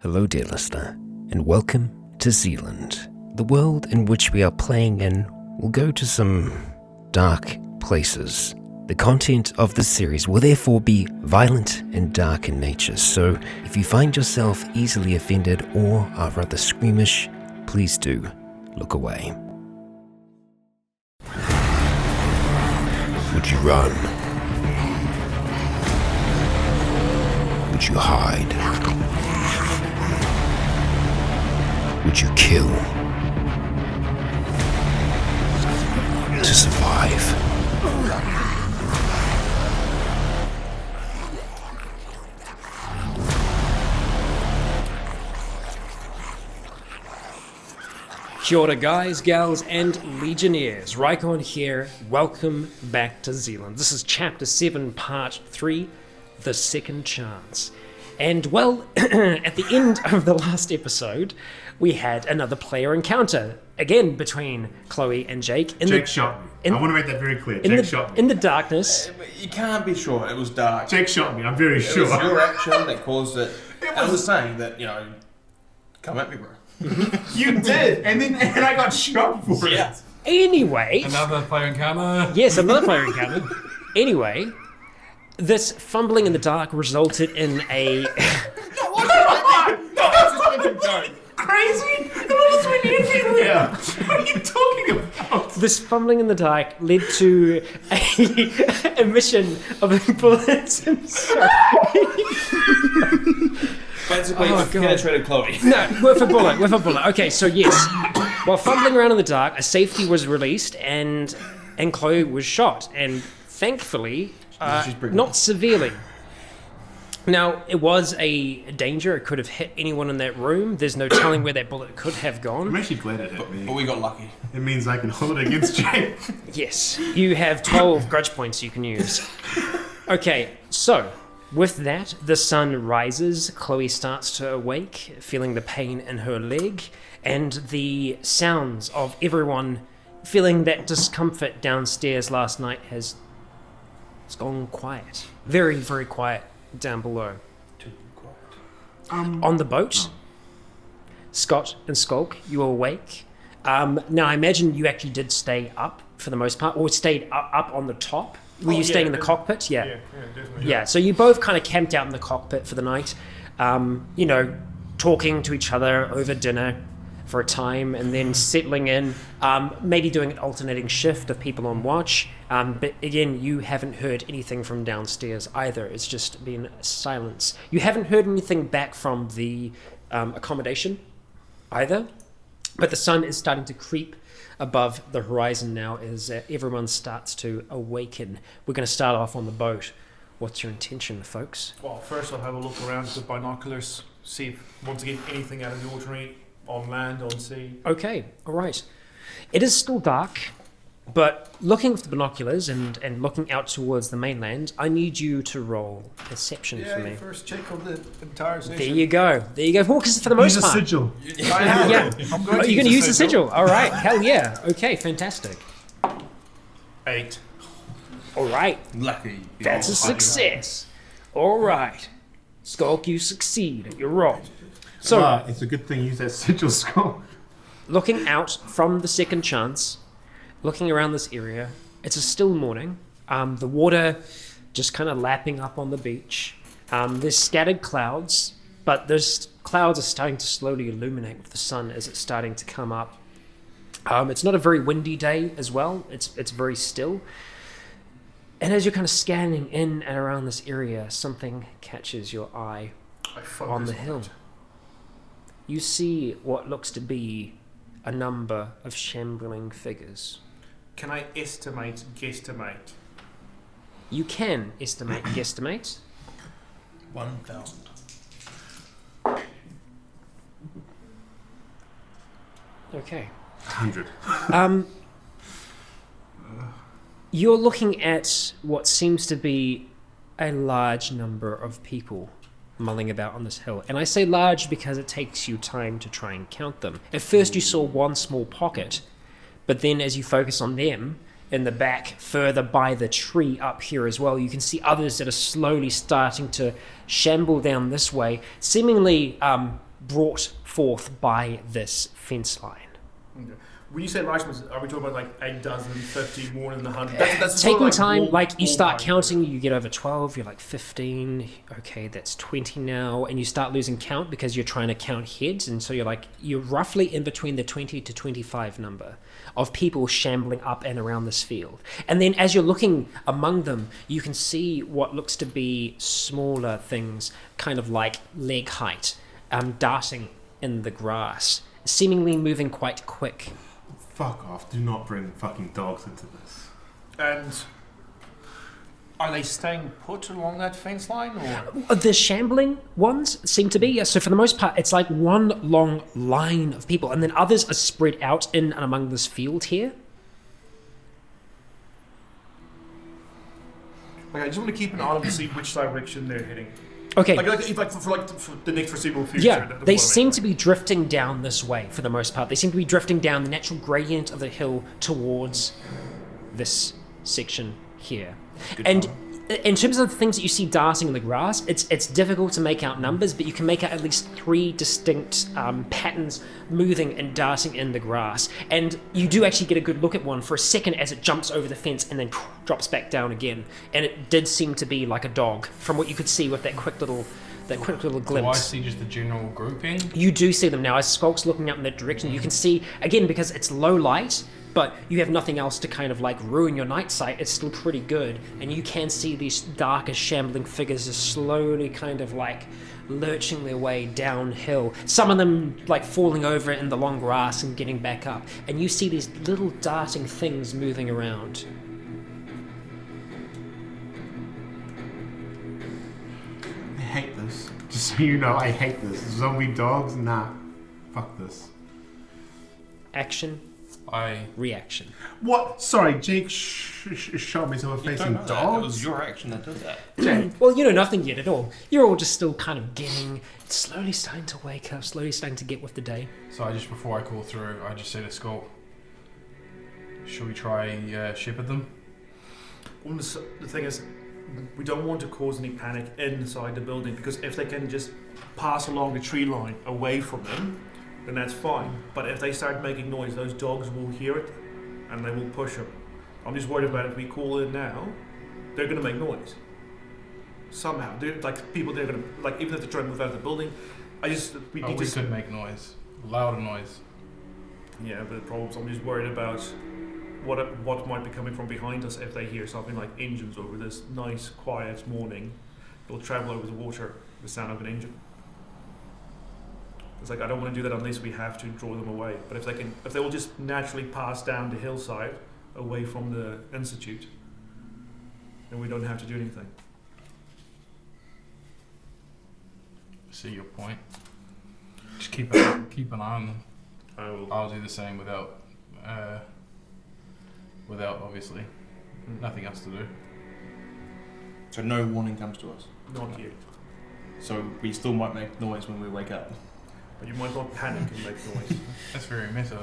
Hello, dear listener, and welcome to Zealand. The world in which we are playing in will go to some dark places. The content of this series will therefore be violent and dark in nature, so if you find yourself easily offended or are rather squeamish, please do look away. Would you run? Would you hide? Would you kill to survive? Kia ora guys, gals, and legionnaires. Rycon here. Welcome back to Zealand. This is Chapter 7, Part 3, The Second Chance. And, well, at the end of the last episode, we had another player encounter, again, between Chloe and Jake. Jake shot me. I want to make that very clear. Jake shot me. In the darkness. You can't be sure. It was dark. Jake shot me. I'm very sure. It was your action that caused it. I was saying that, come at me, bro. You did, and I got shot for it. Yeah. Anyway. Another player encounter. Yes, another player encounter. Anyway, this fumbling in the dark resulted in a... Crazy? The bullets went everywhere. What are you talking about? This fumbling in the dark led to a emission of bullets inside. Basically, penetrated Chloe. No, with a bullet. Okay, so yes. While fumbling around in the dark, a safety was released and Chloe was shot. And thankfully, not severely. Now, it was a danger. It could have hit anyone in that room. There's no telling where that bullet could have gone. I'm actually glad it hit me. But we got lucky. It means I can hold it against Jake. Yes, you have 12 grudge points you can use. Okay, so with that, the sun rises. Chloe starts to awake, feeling the pain in her leg, and the sounds of everyone feeling that discomfort downstairs last night has gone quiet. Very, very quiet down below. Too quiet. On the boat, Scott and Skulk, you are awake. Now, I imagine you actually did stay up for the most part, or stayed up on the top. Were you staying in the cockpit? Yeah, definitely. Yeah, so you both kind of camped out in the cockpit for the night, talking to each other over dinner for a time, and then settling in, maybe doing an alternating shift of people on watch. But again, you haven't heard anything from downstairs either. It's just been silence. You haven't heard anything back from the accommodation either. But the sun is starting to creep above the horizon now as everyone starts to awaken. We're going to start off on the boat. What's your intention, folks? Well, first I'll have a look around with binoculars, see if once again anything out of the ordinary on land, on sea. Okay, all right. It is still dark, but looking with the binoculars and looking out towards the mainland, I need you to roll perception for me. First check on the entire station. There you go. Well, because for the most part... Use a sigil. I am. Yeah. I'm going You're going to use the sigil. All right. Hell yeah. Okay, fantastic. 8. All right. Lucky. That's a success. All right. Skulk, you succeed at your roll. So, it's a good thing you use that sigil skull. looking out from the second chance, looking around this area, it's a still morning. The water just kind of lapping up on the beach. There's scattered clouds, but those clouds are starting to slowly illuminate with the sun as it's starting to come up. It's not a very windy day as well. It's very still. And as you're kind of scanning in and around this area, something catches your eye on the hill. You see what looks to be a number of shambling figures. Can I guesstimate? You can guesstimate. 1,000. Okay. 100. You're looking at what seems to be a large number of people mulling about on this hill. And I say large because it takes you time to try and count them. At first you saw one small pocket, but then as you focus on them, in the back, further by the tree up here as well, you can see others that are slowly starting to shamble down this way, seemingly brought forth by this fence line. Okay. When you say large numbers, are we talking about like 8 dozen, 50, more than 100? That's Taking sort of time, wall- like you start ballpark. counting, you get over 12, you're like 15, okay, that's 20 now, and you start losing count because you're trying to count heads, and so you're roughly in between the 20 to 25 number of people shambling up and around this field. And then as you're looking among them, you can see what looks to be smaller things, kind of like leg height, darting in the grass, seemingly moving quite quick. Fuck off. Do not bring fucking dogs into this. And are they staying put along that fence line? Or? The shambling ones seem to be, yeah. So for the most part, it's like one long line of people, and then others are spread out in and among this field here. Okay, I just want to keep an eye on them to see which direction they're heading. Okay. For the next foreseeable future. Yeah, that's they what I seem mean. to be drifting down this way for the most part. They seem to be drifting down the natural gradient of the hill towards this section here. And in terms of the things that you see darting in the grass, it's difficult to make out numbers, but you can make out at least 3 distinct patterns moving and darting in the grass. And you do actually get a good look at one for a second as it jumps over the fence and then drops back down again. And it did seem to be like a dog from what you could see with that quick little glimpse. Do I see just the general grouping? You do see them now. As Skulk's looking out in that direction, you can see, again, because it's low light, but you have nothing else to kind of like ruin your night sight, it's still pretty good. And you can see these darker, shambling figures just slowly kind of like lurching their way downhill. Some of them like falling over in the long grass and getting back up. And you see these little darting things moving around. I hate this. Just so you know, I hate this. Zombie dogs? Nah. Fuck this. Action, I reaction. What? Sorry, Jake shot me so we're facing It dogs? was your action that did that. Jake. Well, you know nothing yet at all. You're all just still kind of slowly starting to wake up, slowly starting to get with the day. So I just, before I call through, I just say to Skull, should we try shepherd them? Well, the thing is, we don't want to cause any panic inside the building, because if they can just pass along the tree line away from them, then that's fine. But if they start making noise, those dogs will hear it and they will push them. I'm just worried about if we call in now, they're going to make noise. Somehow. They're, like, people, they're going to, like, even if they're trying to move out of the building, we need We to... could make noise. Louder noise. Yeah, but the problem is I'm just worried about what might be coming from behind us if they hear something like engines over this nice, quiet morning. They'll travel over the water, the sound of an engine. It's like, I don't want to do that unless we have to draw them away. But if they will just naturally pass down the hillside away from the institute, then we don't have to do anything. See your point. Just keep an eye on them. I'll do the same without obviously nothing else to do. So no warning comes to us. Not you. So we still might make noise when we wake up. But you might not panic and make noise. That's very meta.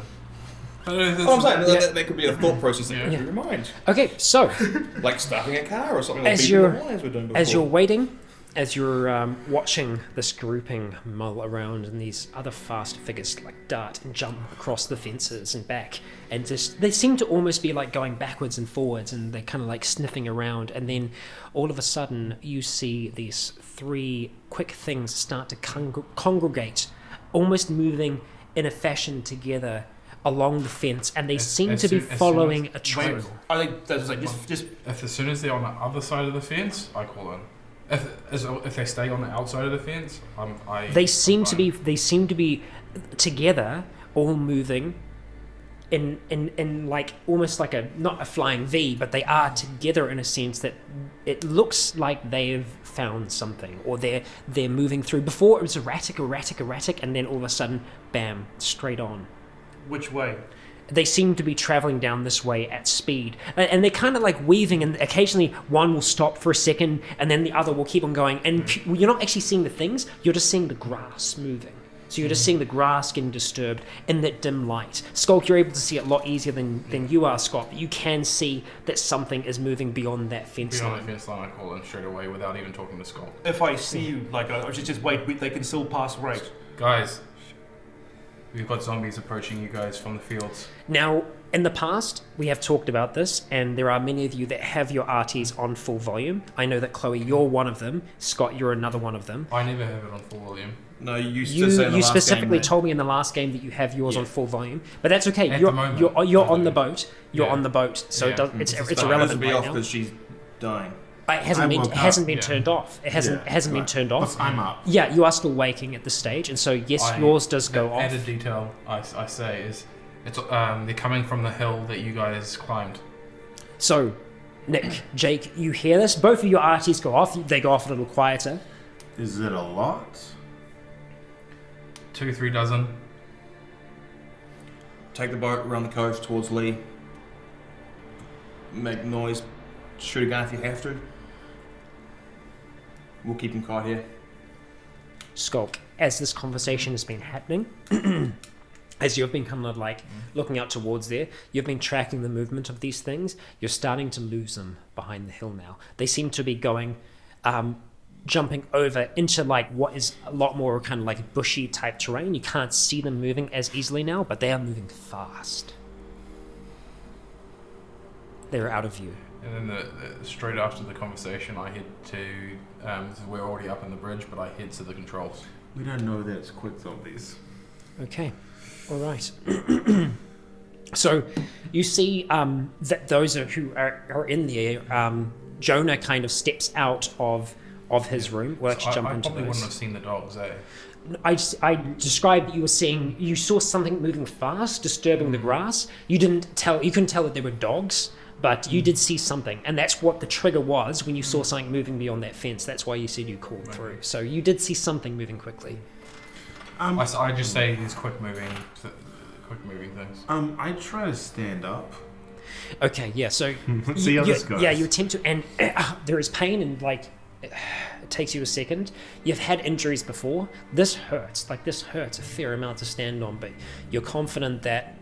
I'm saying that could be a thought process that Yeah. goes through your mind. Okay, so Like starting a car or something. As Like you're- beating the wires we're doing as you're before. waiting, as you're watching this grouping mull around and these other fast figures like dart and jump across the fences and back, and just they seem to almost be like going backwards and forwards, and they're kind of like sniffing around, and then all of a sudden you see these 3 quick things start to congregate, almost moving in a fashion together along the fence, and they seem to be following a trail. I think that's like just As soon as they're on the other side of the fence, I call in. If they stay on the outside of the fence, They seem to be together, all moving in like almost like not a flying V, but they are together in a sense that it looks like they've found something, or they're moving through. Before it was erratic, and then all of a sudden, bam, straight on. which way? They seem to be traveling down this way at speed, and they're kind of like weaving, and occasionally one will stop for a second and then the other will keep on going, and you're not actually seeing the things, you're just seeing the grass moving. So you're just seeing the grass getting disturbed in that dim light. Skulk, you're able to see it a lot easier than you are, Scott, but you can see that something is moving beyond that fence beyond line. the fence line, I call in straight away without even talking to Skull. If I see you, like, I should just wait, they can still pass right. Guys, we've got zombies approaching you guys from the fields. Now, in the past, we have talked about this, and there are many of you that have your RTs on full volume. I know that, Chloe, you're one of them. Scott, you're another one of them. I never have it on full volume. No, you used to say in the You last specifically game told me in the last game that you have yours on full volume, but that's okay. At You're the moment, you're I on do. the boat. You're Yeah. on the boat, so Yeah. it does, it's that irrelevant be right off now. because she's dying. It hasn't been woke up. hasn't been Yeah. turned off. It hasn't been turned off. But I'm up. Yeah, you are still waking at this stage, and so yes, yours does go the off. Added detail I say is it's they're coming from the hill that you guys climbed. So, Nick, Jake, you hear this? Both of your RTs go off. They go off a little quieter. Is it a lot? 2-3 dozen. Take the boat around the coast towards Lee. Make noise. Shoot a gun if you have to. We'll keep him caught here. Skulk, as this conversation has been happening, as you've been kind of like looking out towards there, you've been tracking the movement of these things. You're starting to lose them behind the hill now. They seem to be going, jumping over into like what is a lot more kind of like bushy type terrain. You can't see them moving as easily now, but they are moving fast. They're out of view. And then straight after the conversation, I head to. We're already up on the bridge, but I head to the controls. We don't know that it's quick zombies. Okay, all right. So you see that those who are in there, Jonah kind of steps out of his room. We'll actually jump I into probably those. wouldn't have seen the dogs, eh? I described that you saw something moving fast, disturbing the grass. You couldn't tell that they were dogs, but you did see something, and that's what the trigger was when you saw something moving beyond that fence. That's why you said you called through. So you did see something moving quickly. I just say these quick moving things. I try to stand up. Okay, yeah. So Let's see how this goes. Yeah, you attempt to, and there is pain, and like it takes you a second. You've had injuries before. This hurts. Like this hurts a fair amount to stand on, but you're confident that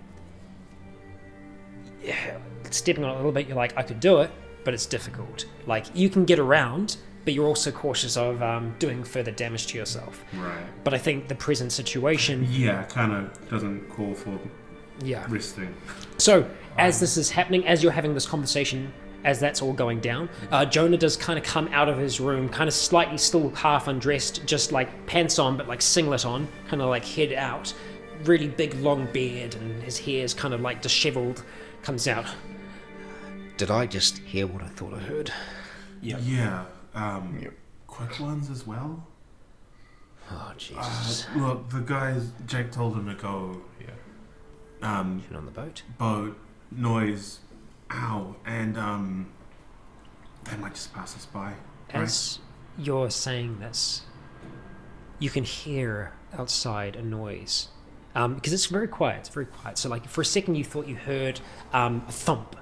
stepping on it a little bit, you're like, I could do it, but it's difficult. Like you can get around, but you're also cautious of doing further damage to yourself. Right. But I think the present situation, Yeah, kind of doesn't call for resting. So as this is happening, as you're having this conversation, as that's all going down, Jonah does kind of come out of his room, kind of slightly still half undressed, just like pants on, but like singlet on, kind of like head out, really big long beard, and his hair is kind of like disheveled, comes out. Did I just hear what I thought I heard? Yeah. Quick ones as well. Oh, Jesus. Look, the guys, Jake told him to go. Yeah. Get on the boat. Boat, noise, ow, and they might just pass us by. As you're saying this, you can hear outside a noise. Because it's very quiet. It's very quiet. So like for a second you thought you heard a thump.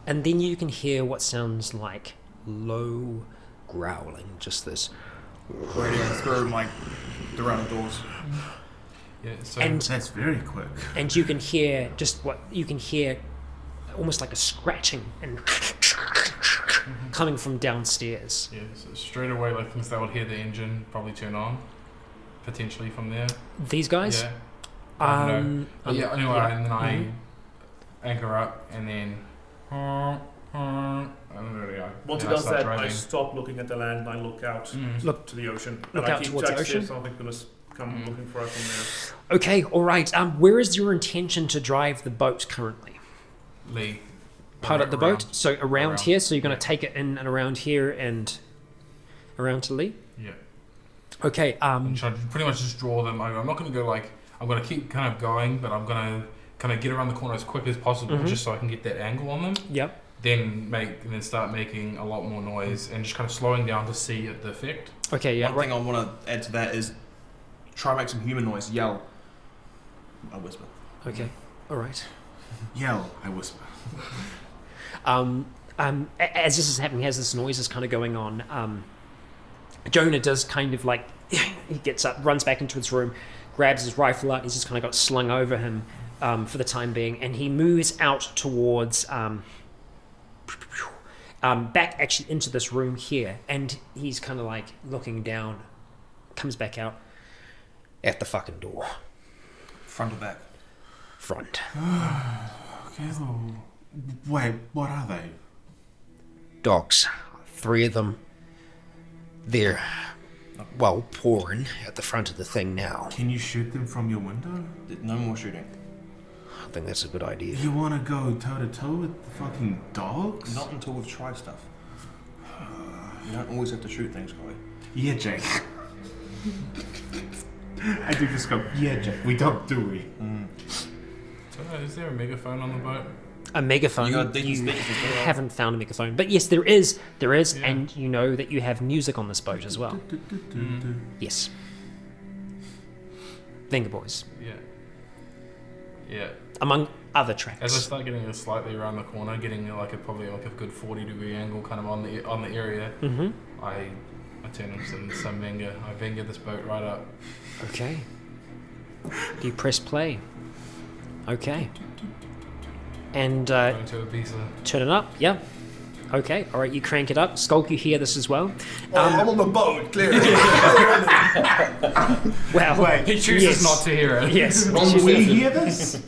And then you can hear what sounds like low growling. Just this. Radio through like the round doors. Yeah. So And That's very quick. and you can hear just what you can hear, almost like a scratching and coming from downstairs. yeah. So straight away, like things that would hear the engine probably turn on, potentially from there. These guys. Yeah. I don't know. But yeah. Anyway, yeah. and then I Mhm. anchor up, and then. And there we go. Once it Then I does start that, I driving. stop looking at the land and I look out Look to the ocean. look and I out keep towards the checking ocean? if something's going to come looking for us from Okay, all right. Where is your intention to drive the boat currently? Lee. Part of the Around. boat? So around Around. here? So you're going to Yeah. take it in and around here and around to Lee? Yeah. Okay, And try to pretty much just draw them. I'm not going to go like. I'm going to keep kind of going, but I'm going to kind of get around the corner as quick as possible, Mhm. just so I can get that angle on them. yep. Then start making a lot more noise and just kind of slowing down to see the effect. Okay, yeah, One right. thing I want to add to that is try and make some human noise. Yell. I whisper. Okay, all right. Yell, I whisper. As this is happening, as this noise is kind of going on, Jonah does kind of like, he gets up, runs back into his room, grabs his rifle out, he's just kind of got slung over him for the time being, and he moves out towards, back actually into this room here, and he's kind of like looking down, comes back out. at the fucking door. Front or back? Front. Okay, so wait, what are they? Dogs. 3 of them. They're, well, pouring at the front of the thing now. Can you shoot them from your window? No more shooting. I think that's a good idea. You want to go toe to toe with the fucking dogs? Not until we've tried stuff. You don't always have to shoot things, Chloe. Yeah, Jake. I do just go, yeah, Jake. We don't, do we? So, is there a megaphone on the boat? A megaphone. You got decent You speakers as well. haven't found a megaphone, but yes, there is, Yeah. and you know that you have music on this boat as well. Yes. Finger Boys, Yeah. Yeah. among other As I tracks. start getting slightly around the corner, getting probably a good 40-degree angle kind of on the area, I turn into some Venga. I Venga this boat right up. Okay. Do you press play? Okay. And Going to a piece of... turn it up. Yeah. Okay. All right. You crank it up. Skulk, you hear this as well. I'm on the boat, clearly. Well, Wait, He chooses yes. not to hear it. Yes. We hear this?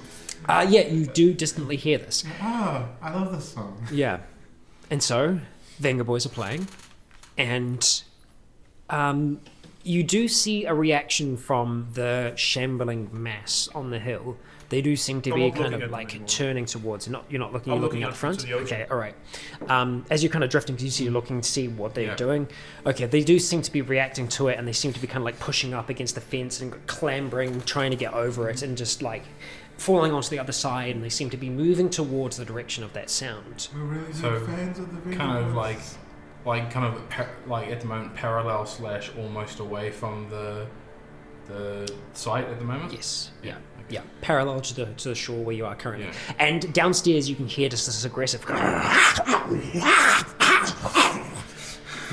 Yeah, you do distantly hear this. Oh, I love this song. Yeah. And so, Venga Boys are playing, and you do see a reaction from the shambling mass on the hill. They do seem to I'm be not kind looking of at them like anymore. turning towards. You're not looking. I'm You're looking looking out out front. to the ocean. Okay, all right. As you're kind of drifting, you see, you're looking to see what they're Yeah. doing. Okay, they do seem to be reacting to it, and they seem to be kind of like pushing up against the fence and clambering, trying to get over it, and just like falling onto the other side. And they seem to be moving towards the direction of that sound. We're really big So, fans of the video. kind of like at the moment parallel / almost away from the site at the moment. Yes. Yeah. Okay. Yeah. Parallel to the shore where you are currently. Yeah. And downstairs you can hear just this aggressive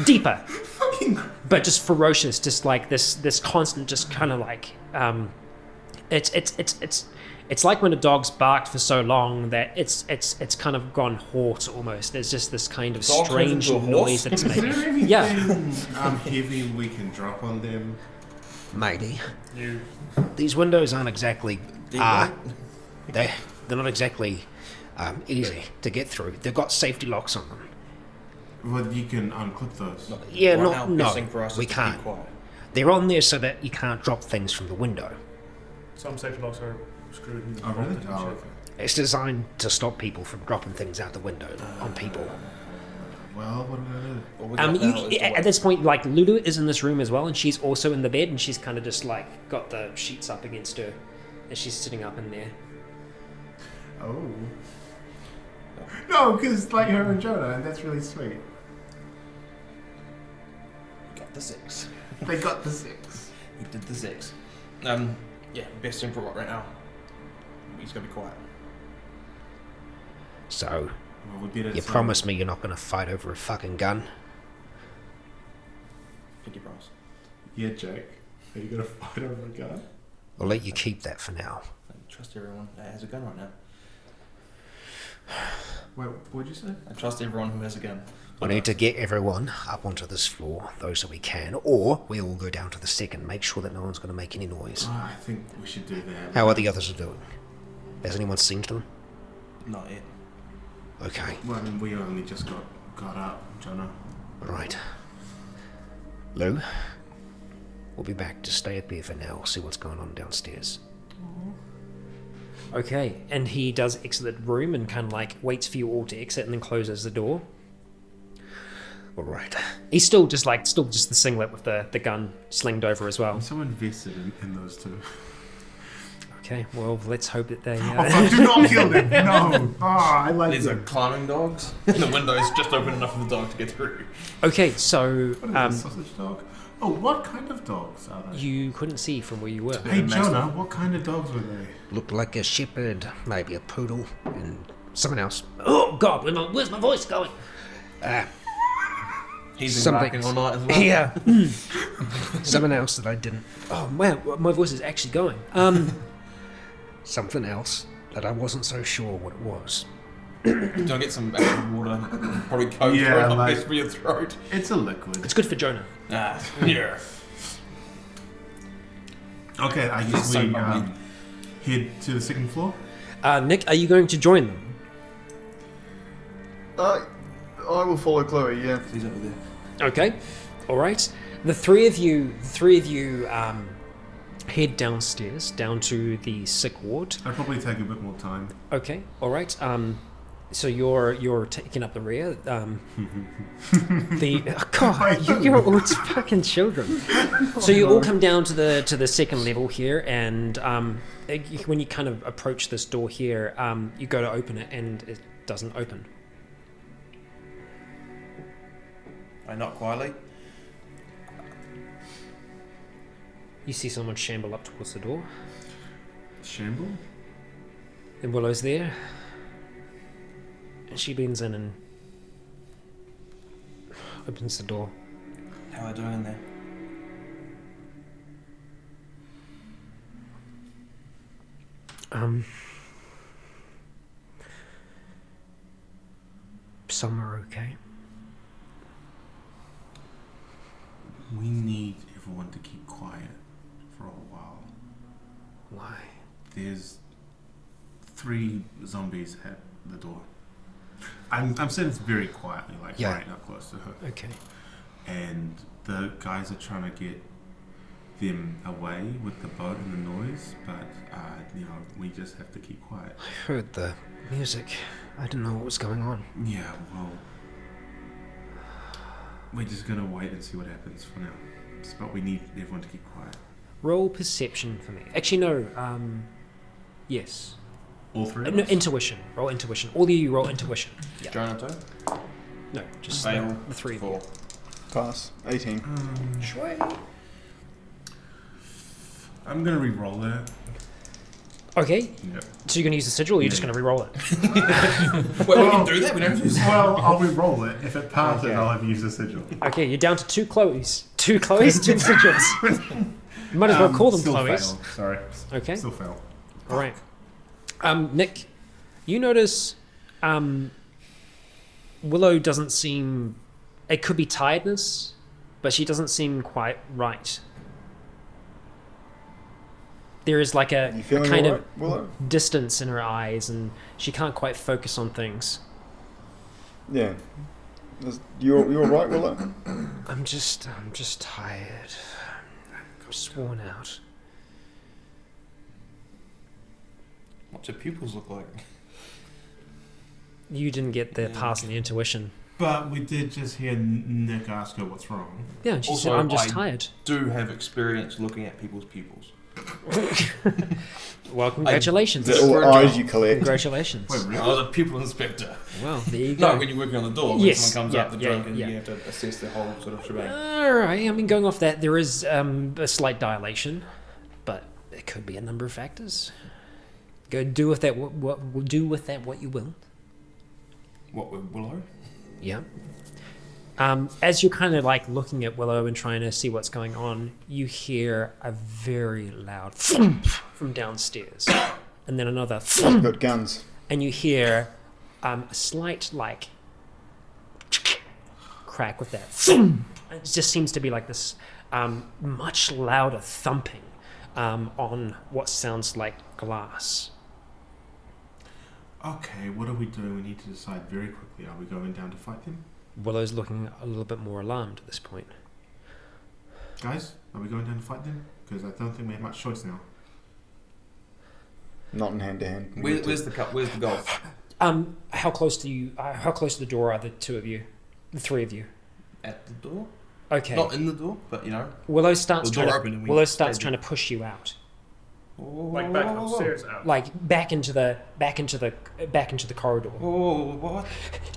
deeper. But just ferocious, just like this constant just kind of like it's like when a dog's barked for so long that it's kind of gone hoarse almost. There's just this kind of Dog turns strange into a noise horse? that it's Is there making. anything Yeah. heavy we can drop on them? Maybe. You. These windows aren't exactly... Deep, they're not exactly easy to get through. They've got safety locks on them. Well, you can unclip those. Yeah, Right no, now, no, best thing for us we is to can't. keep quiet. They're on there so that you can't drop things from the window. Some safety locks are screwed in the Oh, really? front and Oh, shit. okay. It's designed to stop people from dropping things out the window on people. Well, what are we going to do? All we got now is to At wait. this point, like Lulu is in this room as well, and she's also in the bed, and she's kind of just like got the sheets up against her, and she's sitting up in there. Oh. No, because like her and Jonah, and that's really sweet. Got the 6. They got the 6. We did the 6. Yeah, best thing for right now. He's gonna be quiet. So, Well, we better you promise me you're not going to fight over a fucking gun? Pinky promise. Yeah, Jake. Are you going to fight over a gun? I'll let you keep that for now. I trust everyone that has a gun right now. Wait, what'd you say? I trust everyone who has a gun. We need to get everyone up onto this floor, those that we can, or we all go down to the second, make sure that no one's going to make any noise. Oh, I think we should do that. How are the others doing? Has anyone seen them? Not yet. Okay, Well, I mean, we only just got up, Jonah. right. Lou, we'll be back to stay up here for now, see what's going on downstairs. Okay, and he does exit the room and kind of like waits for you all to exit and then closes the door. All right. He's still just the singlet with the gun slinged over as well. I'm so invested in those two. Okay, well, let's hope that they... Oh, fuck, do not kill them! No! Oh, I like These are them. climbing dogs. The window is just open enough for the dog to get through. Okay, so What is this, sausage dog? Oh, what kind of dogs are they? you couldn't see from where you were. Hey, Mastiff. Jonah, what kind of dogs were they? Looked like a shepherd, maybe a poodle, and someone else. Oh, God, where's my voice going? He's been Something- barking all night as well. Yeah. Someone else that I didn't. Oh, wow, my voice is actually going. Something else that I wasn't so sure what it was. Don't get some actual water. Probably coke Yeah, for, like- best for your throat. It's a liquid. It's good for Jonah. Yeah. Okay, I guess So we behind. head to the second floor. Nick, are you going to join them? I will follow Chloe. Yeah. He's over there. Okay, all right. The three of you head downstairs, down to the sick ward. I'd probably take a bit more time. Okay, all right. So you're taking up the rear. You're all fucking children. So you all come down to the second level here, and when you kind of approach this door here, you go to open it, and it doesn't open. I knock quietly. You see someone shamble up towards the door. Shamble? And Willow's there. And she leans in and opens the door. How are I doing in there? Some are okay. We need everyone to keep quiet for a while. Why? There's 3 zombies at the door. I'm saying this very quietly, like Yeah. right up close to her. Okay. And the guys are trying to get them away with the boat and the noise, but we just have to keep quiet. I heard the music. I didn't know what was going on. Yeah, well, we're just gonna wait and see what happens for now. But we need everyone to keep quiet. Roll perception for me. Actually, no. Yes. All 3 of No, us? intuition. Roll intuition. All of you roll intuition. Yeah. Jonah No, just Fail. the 3 of you. 4. Pass. 18. I'm gonna re-roll that. Okay. Yep. So you're going to use the sigil, or you're just going to re-roll it? Wait, we can do that? We don't have to use Well, I'll re-roll it. If it passes, Okay. I'll have used the sigil. Okay, you're down to 2 Chloes. 2 Chloes, 2 sigils. You might as well call them still Chloes. Fail. Sorry. Okay. Still fail. All right. Nick, you notice Willow doesn't seem... It could be tiredness, but she doesn't seem quite right. There is like a You feeling kind alright, of Willow? distance in her eyes, and she can't quite focus on things. Yeah. You all right, Willow? I'm just tired. I'm just worn out. What's her pupils look like? You didn't get the pass on the intuition. But we did just hear Nick ask her what's wrong. Yeah, and she said, Also, I'm just I- tired. Do have experience looking at people's pupils. Well, congratulations. Is it all eyes you collect? Congratulations. Wait, really? I was a pupil inspector. Well, there you go. No, when you're working on the door, when Yes, someone comes yeah, up the yeah, drunk and yeah. you have to assess the whole sort of shebang. Alright, I mean, going off that, there is a slight dilation, but it could be a number of factors. Go do with that what do with that what you will. What with Willow? Yeah. As you're kind of like looking at Willow and trying to see what's going on, you hear a very loud thump from downstairs, and then another thump, Got guns. and you hear a slight like crack with that. Thump. It just seems to be like this much louder thumping on what sounds like glass. Okay, what are we doing? We need to decide very quickly. Are we going down to fight them? Willow's looking a little bit more alarmed at this point. Guys, are we going down to fight them? Because I don't think we have much choice now. Not in hand to hand. Where's the cup? Where's the golf? How close to you? How close to the door are the 2 of you? The 3 of you? At the door? Okay. Not in the door, but you know. Willow starts The door trying open and to, we Willow starts stay trying to push you out, Like back upstairs out. like back into the corridor. Whoa, what?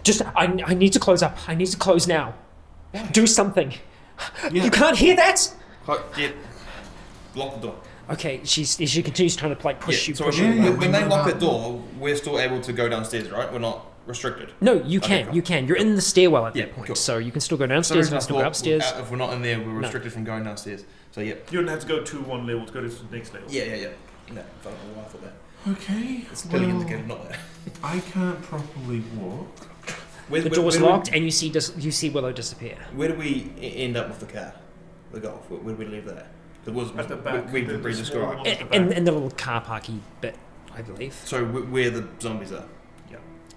Just I need to close up. I need to close now. Do something. Yeah. You can't hear that? Yeah. Lock the door. Okay, she continues trying to like push you. So Push yeah, you. yeah. when they lock the door, we're still able to go downstairs, right? We're not restricted. No, you Okay, can. cool. You can. You're in the stairwell at Yeah, that point, cool. so you can still go For some downstairs. reason You I can still go thought upstairs. If we're not in there, we're restricted from going downstairs. So yep. You don't have to go to one level to go to the next level. Yeah. No, I don't know why I thought that. Okay. It's clearly indicated not there. I can't properly walk. The door's locked, and you see Willow disappear. Where do we end up with the car? The golf? Where do we leave that? It was At the back. we the described. small one at the back. In the little car parky bit, I believe. So where the zombies are.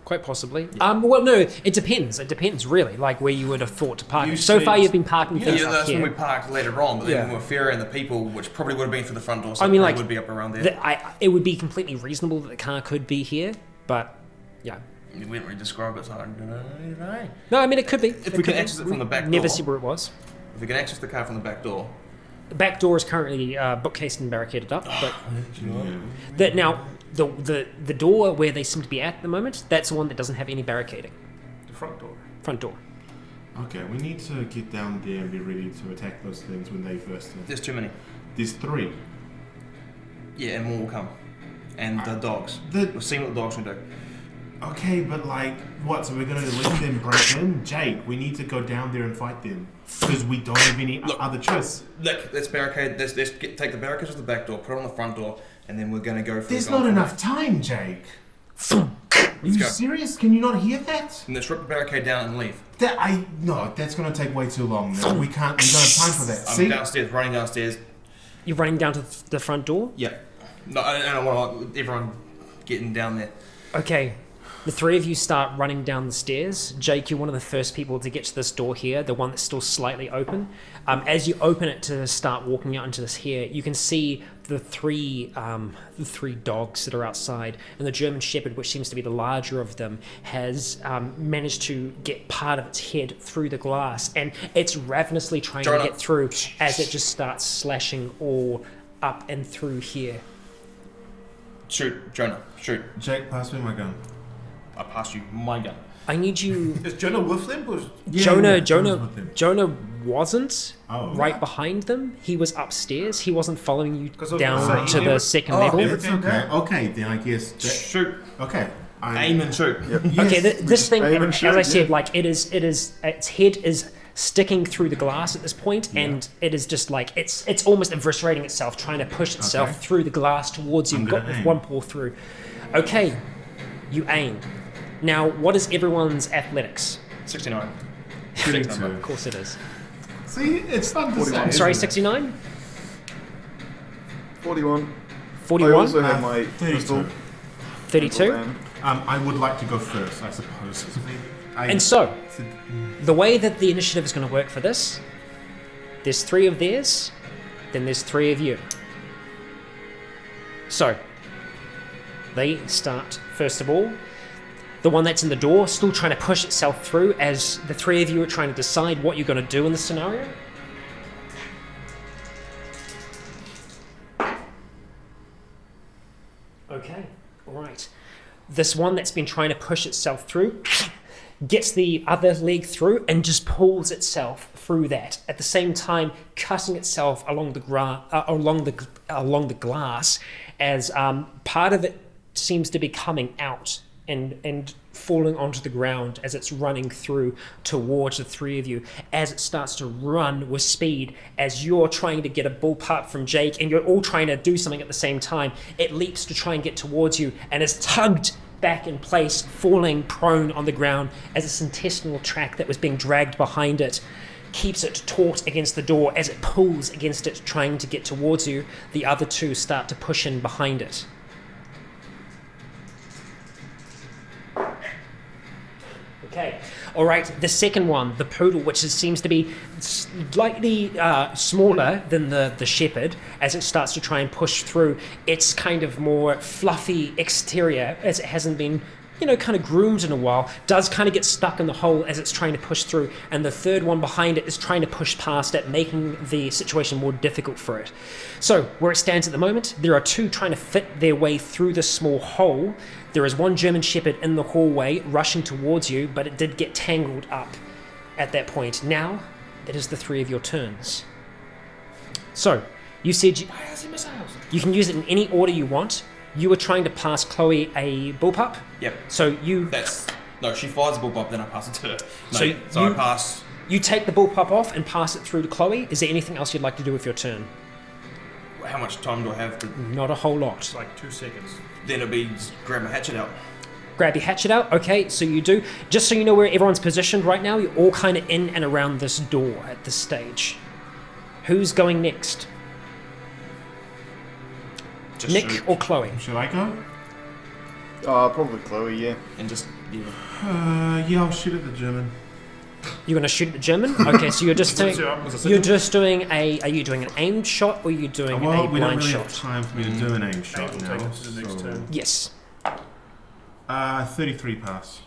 Quite possibly. Yeah. Well, no, it depends. It depends, really, like where you would have thought to park. You So said- far, you've been parking Yeah, things up that's when we here. parked later on, but then Yeah. when we were ferrying the people, which probably would have been through the front door, so I mean, it like, would be up around there. It would be completely reasonable that the car could be here, but yeah. We didn't really describe it, so I don't know. No, I mean, it could be. If we can access it from the back Never door. see where it was. If we can access the car from the back door. The back door is currently bookcased and barricaded up, but Yeah. that now the door where they seem to be at the moment, that's the one that doesn't have any barricading. The front door. Front door. Okay, we need to get down there and be ready to attack those things when they burst in. There's too many. There's 3. Yeah, and more will come. And the dogs. The- We've seen what the dogs can do. Okay, but like, what? So we're gonna let them break in? Jake, we need to go down there and fight them because we don't have any other choice. Look, let's barricade. Let's take the barricades of the back door, put it on the front door, and then we're gonna go for. There's the not golf. enough time, Jake. Are you go. serious? Can you not hear that? And let's rip the barricade down and leave. No, that's gonna take way too long. No, we can't. We don't have time for that. I'm See? downstairs, running downstairs. You're running down to the front door? Yeah. No, I don't want everyone getting down there. Okay. The 3 of you start running down the stairs. Jake, you're one of the first people to get to this door here, the one that's still slightly open. As you open it to start walking out into this here, you can see the three dogs that are outside, and the German Shepherd, which seems to be the larger of them, has managed to get part of its head through the glass, and it's ravenously trying Jonah. to get through as it just starts slashing all up and through here. Shoot, Jonah, shoot. Jake, pass me my gun. I passed you my gun. I need you... Is Jonah with them? Or is- Jonah wasn't Oh. right behind them. He was upstairs. He wasn't following you 'Cause I was down gonna say, to he the never- second Oh, level. It's okay. Okay, then I guess. Shoot. Okay. Aim and shoot. Yes, Okay, this thing, aim and as shoot, I said, yeah. like its head is sticking through the glass at this point, and it is just like it's almost eviscerating itself, trying to push itself Okay. through the glass towards you. I'm You've got gonna with aim. one paw through. Okay, you aim. Now, what is everyone's athletics? 69. 32. Of course, it is. See, it's fun to 41. say. Sorry, isn't it? 69, 41. 41, I also have my 32. pistol. 32. And I would like to go first, I suppose. And so, the way that the initiative is going to work for this, there's 3 of theirs, then there's 3 of you. So, they start, first of all, the one that's in the door, still trying to push itself through as the 3 of you are trying to decide what you're going to do in the scenario. Okay, alright. This one that's been trying to push itself through gets the other leg through and just pulls itself through that, at the same time cutting itself along the glass as part of it seems to be coming out and falling onto the ground as it's running through towards the 3 of you, as it starts to run with speed, as you're trying to get a bullpup from Jake and you're all trying to do something at the same time. It leaps to try and get towards you and is tugged back in place, falling prone on the ground as its intestinal tract that was being dragged behind it keeps it taut against the door. As it pulls against it trying to get towards you, the other 2 start to push in behind it. Okay, all right, the second one, the poodle, which seems to be slightly smaller than the shepherd, as it starts to try and push through its kind of more fluffy exterior, as it hasn't been, kind of groomed in a while, does kind of get stuck in the hole as it's trying to push through, and the third one behind it is trying to push past it, making the situation more difficult for it. So, where it stands at the moment, there are 2 trying to fit their way through this small hole. There is 1 German Shepherd in the hallway rushing towards you, but it did get tangled up at that point. Now, it is the 3 of your turns. So, you said you can use it in any order you want. You were trying to pass Chloe a bullpup. Yep. So she fires the bullpup, then I pass it to her. So I pass. you take the bullpup off and pass it through to Chloe. Is there anything else you'd like to do with your turn? How much time do I have to? Not a whole lot. It's like 2 seconds. Then it'll be just grab my hatchet out. Grab your hatchet out. Okay, so you do. Just so you know where everyone's positioned right now, you're all kind of in and around this door at this stage. Who's going next? Just Nick shoot. or Chloe? Should I go? Probably Chloe, yeah. And just, yeah. Yeah, I'll shoot at the German. You're going to shoot at the German? Okay, so you're just doing... Was it You're just doing a... Are you doing an aimed shot or are you doing Well, a we don't blind really shot? have time for me to do an aim shot We'll now. take it to the next turn. Yes. 33 pass.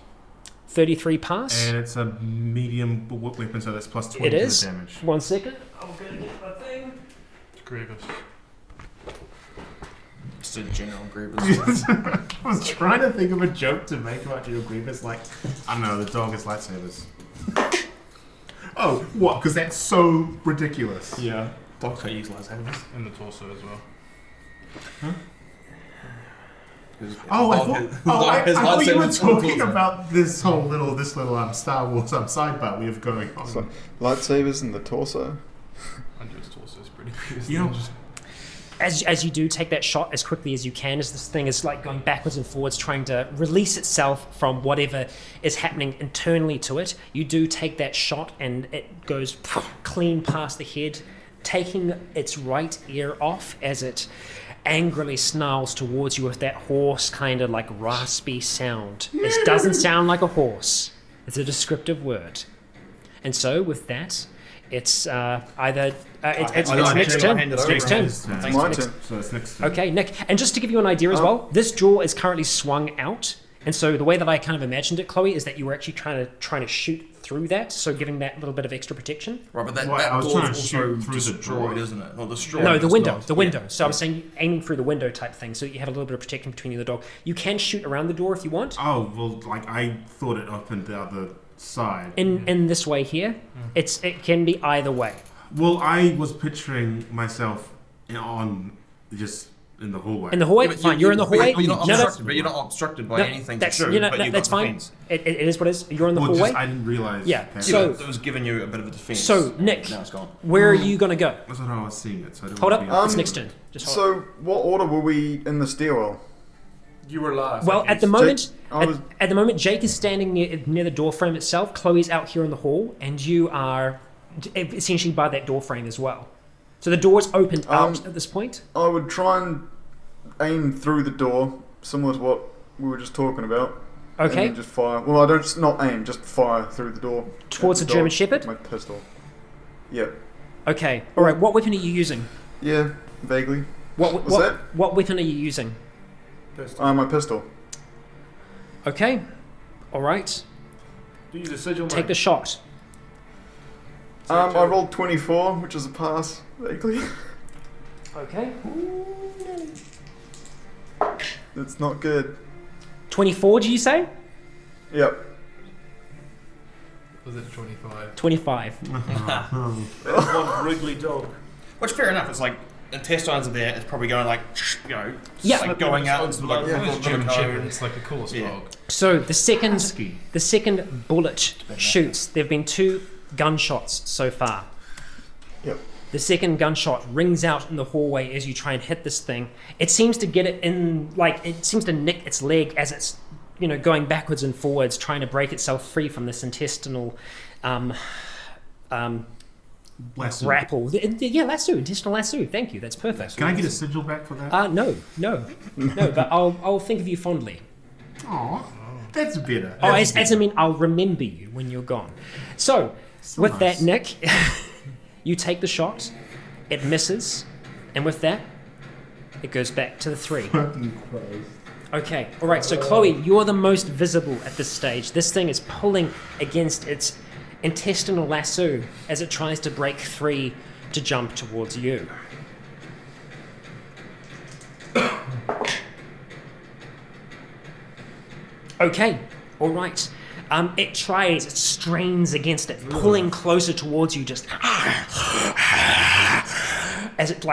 33 pass. And it's a medium weapon, so that's plus 20 It to is. the damage. 1 second. I'm going to get my thing. Grievous. Just a general grievous. I was trying to think of a joke to make about General Grievous, like, I don't know, the dog is lightsabers. Oh, what? Because that's so ridiculous. Yeah. Dogs can't use lightsabers. In the torso as well. Oh, I thought you were talking about. about this little Star Wars sidebar we have going on. So, lightsabers in the torso. Andrew's torso is pretty good. You know, As you do take that shot as quickly as you can, as this thing is like going backwards and forwards, trying to release itself from whatever is happening internally to it, you do take that shot and it goes clean past the head, taking its right ear off as it angrily snarls towards you with that hoarse kind of like raspy sound. This doesn't sound like a horse. It's a descriptive word. And so with that, it's either it's next turn. It's next turn. It's my turn. So it's next turn. Okay, Nick. And just to give you an idea as well, this jaw is currently swung out, and so the way that I kind of imagined it, Chloe, is that you were actually trying to shoot through that, so giving that little bit of extra protection. Right, but that, Well, I that was door's trying to also shoot through the destroyed, door. isn't it? Not destroyed. No, the it's window. not. The window. Yeah. So I'm saying aiming through the window type thing, so you have a little bit of protection between you and the dog. You can shoot around the door if you want. Oh, well, like, I thought it opened the other side. In this way here, it can be either way. Well, I was picturing myself on just in the hallway. In the hallway, Yeah, but fine. You're in the hallway. But you're not No, no, obstructed. But you're not obstructed by no, anything. that's to shoot, you know, but no, you've that's got fine. defense. It is what it is. You're in the Well, hallway. I didn't realize. Yeah, that. so- it was giving you a bit of a defense. So Nick, Now it's gone. where are you gonna go? That's not how I was seeing it. So I don't Hold want up. to be It's next turn. Just hold up. So, what order were we in the stairwell? You were last. Well, I at the guess. moment, I was- at the moment, Jake is standing near the door frame itself. Chloe's out here in the hall, and you are essentially by that door frame as well. So the door's opened out at this point. I would try and aim through the door, similar to what we were just talking about. And Okay, then just fire. Well, I don't not aim, just fire through the door. towards at the dog German Shepherd. with my pistol. Yep. Okay, all right. What weapon are you using? Yeah, vaguely. What that? what weapon are you using? My pistol. Okay, all right. Do you use a sigil? Take the shot. I rolled 24, which is a pass, vaguely. Okay. It's not good. 24, did you say? Yep. Was it 25? 25. That's one wriggly dog. Which fair enough. It's like intestines are there. It's probably going like Yeah. like going out into like Yeah. It's German code. Shepherd. It's like the coolest Yeah. dog. So the second bullet shoots. There have been 2 gunshots so far. Yep. The second gunshot rings out in the hallway as you try and hit this thing. It seems to get it in, like, it seems to nick its leg as it's, going backwards and forwards, trying to break itself free from this intestinal Lasso. grapple. Yeah, lasso, intestinal lasso. Thank you, that's perfect. Can I get a sigil back for that? No, but I'll think of you fondly. Aw, that's better. Oh, That's as I mean, I'll remember you when you're gone. So, with nice. that, Nick, you take the shot, it misses, and with that, it goes back to the 3. Okay, alright, so Chloe, you're the most visible at this stage. This thing is pulling against its intestinal lasso as it tries to break free to jump towards you. Okay, alright. It tries, it strains against it, pulling closer towards you, just as it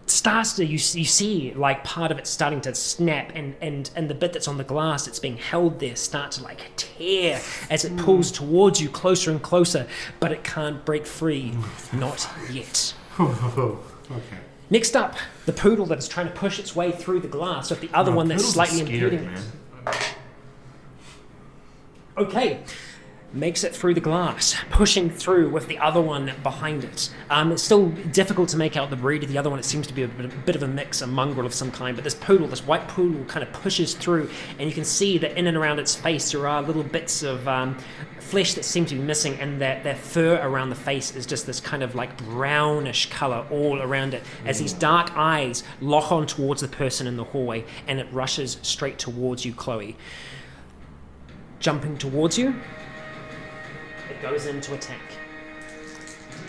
starts to, you see like part of it starting to snap, and the bit that's on the glass that's being held there start to tear as it pulls towards you closer and closer, but it can't break free, not yet. Okay. Next up, the poodle that is trying to push its way through the glass with the other one that's Poodles are slightly scary, impeding it. man. Okay, makes it through the glass, pushing through with the other one behind it. It's still difficult to make out the breed of the other one. It seems to be a bit of a mix, a mongrel of some kind. But this white poodle, kind of pushes through, and you can see that in and around its face there are little bits of flesh that seem to be missing, and that fur around the face is just this kind of like brownish color all around it, as these dark eyes lock on towards the person in the hallway, and it rushes straight towards you, Chloe. Jumping towards you, it goes into attack.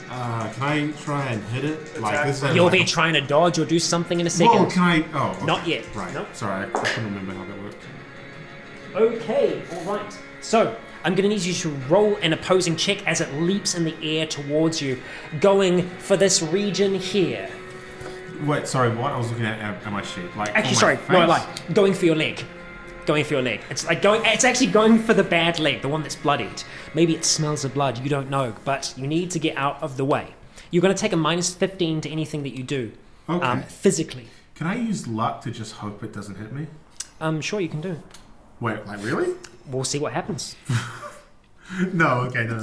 Can I try and hit it? Like this? You'll be trying to dodge or do something in a second. Well, can I? Oh, okay. Not yet. Right. Nope. Sorry, I couldn't remember how that worked. Okay, alright. So, I'm going to need you to roll an opposing check as it leaps in the air towards you, going for this region here. Wait, sorry, what? I was looking at my sheet. Like, Actually, on my sorry, face? no, I lied. Going for your leg. Going for your leg. It's actually going for the bad leg, the one that's bloodied. Maybe it smells of blood, you don't know, but you need to get out of the way. You're going to take a minus 15 to anything that you do, Okay. physically. Can I use luck to just hope it doesn't hit me? Sure you can do. Wait, like really? We'll see what happens. No, okay, no.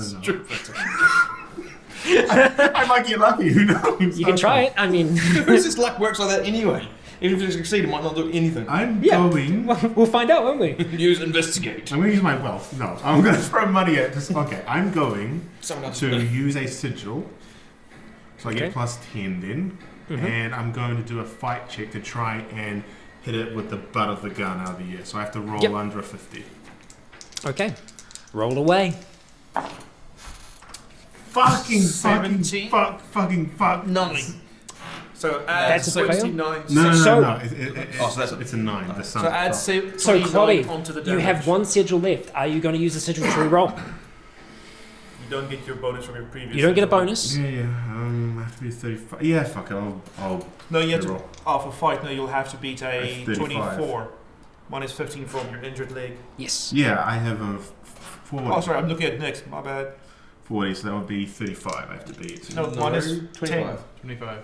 I might get lucky, who knows? You can try it, I mean... Who's this luck works like that anyway? Even if you succeed, it might not do anything. I'm Yeah. going... We'll find out, won't we? Use investigate. I'm going to use my wealth. No, I'm going to throw money at this. Okay, I'm going Someone else to will. use a sigil. So I Okay. get plus 10 then. And I'm going to do a fight check to try and hit it with the butt of the gun out of the air. So I have to roll under a 50. Okay. Roll away. Fucking 17? fuck. 9. So add That's a fail? 29. No. So- It's a 9. The sun. So add So, 29 Chloe, onto the damage. you have one sigil left. Are you going to use the sigil to re-roll? You don't get your bonus from your previous. You don't get a sigil. bonus. Yeah. I have to be 35. Yeah, fuck it. I'll No, you have to. roll. For fight, no, you'll have to beat a 35. 24. Minus 15 from your injured leg. Yes. Yeah, I have a 40. Oh, sorry, I'm looking at next. My bad. 40, so that would be 35 I have to beat. No, minus 10. 25.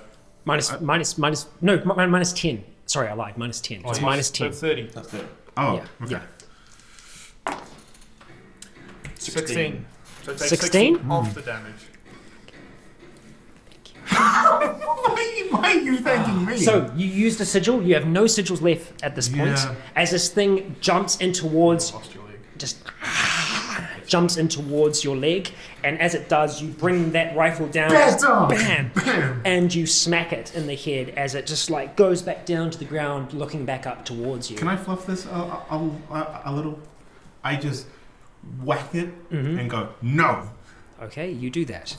Minus 10. Sorry, I lied. Minus 10. It's yes. minus So 10. 30. That's it. Oh, Yeah, okay. yeah. 16. So take 16? off the damage. Why are you thanking me? So, you used a sigil. You have no sigils left at this point. Yeah. As this thing jumps in towards... Lost your leg. Just... jumps in towards your leg. And as it does, you bring that rifle down. Bam! And you smack it in the head as it just like goes back down to the ground, looking back up towards you. Can I fluff this a little? I just whack it and go, no. Okay, you do that.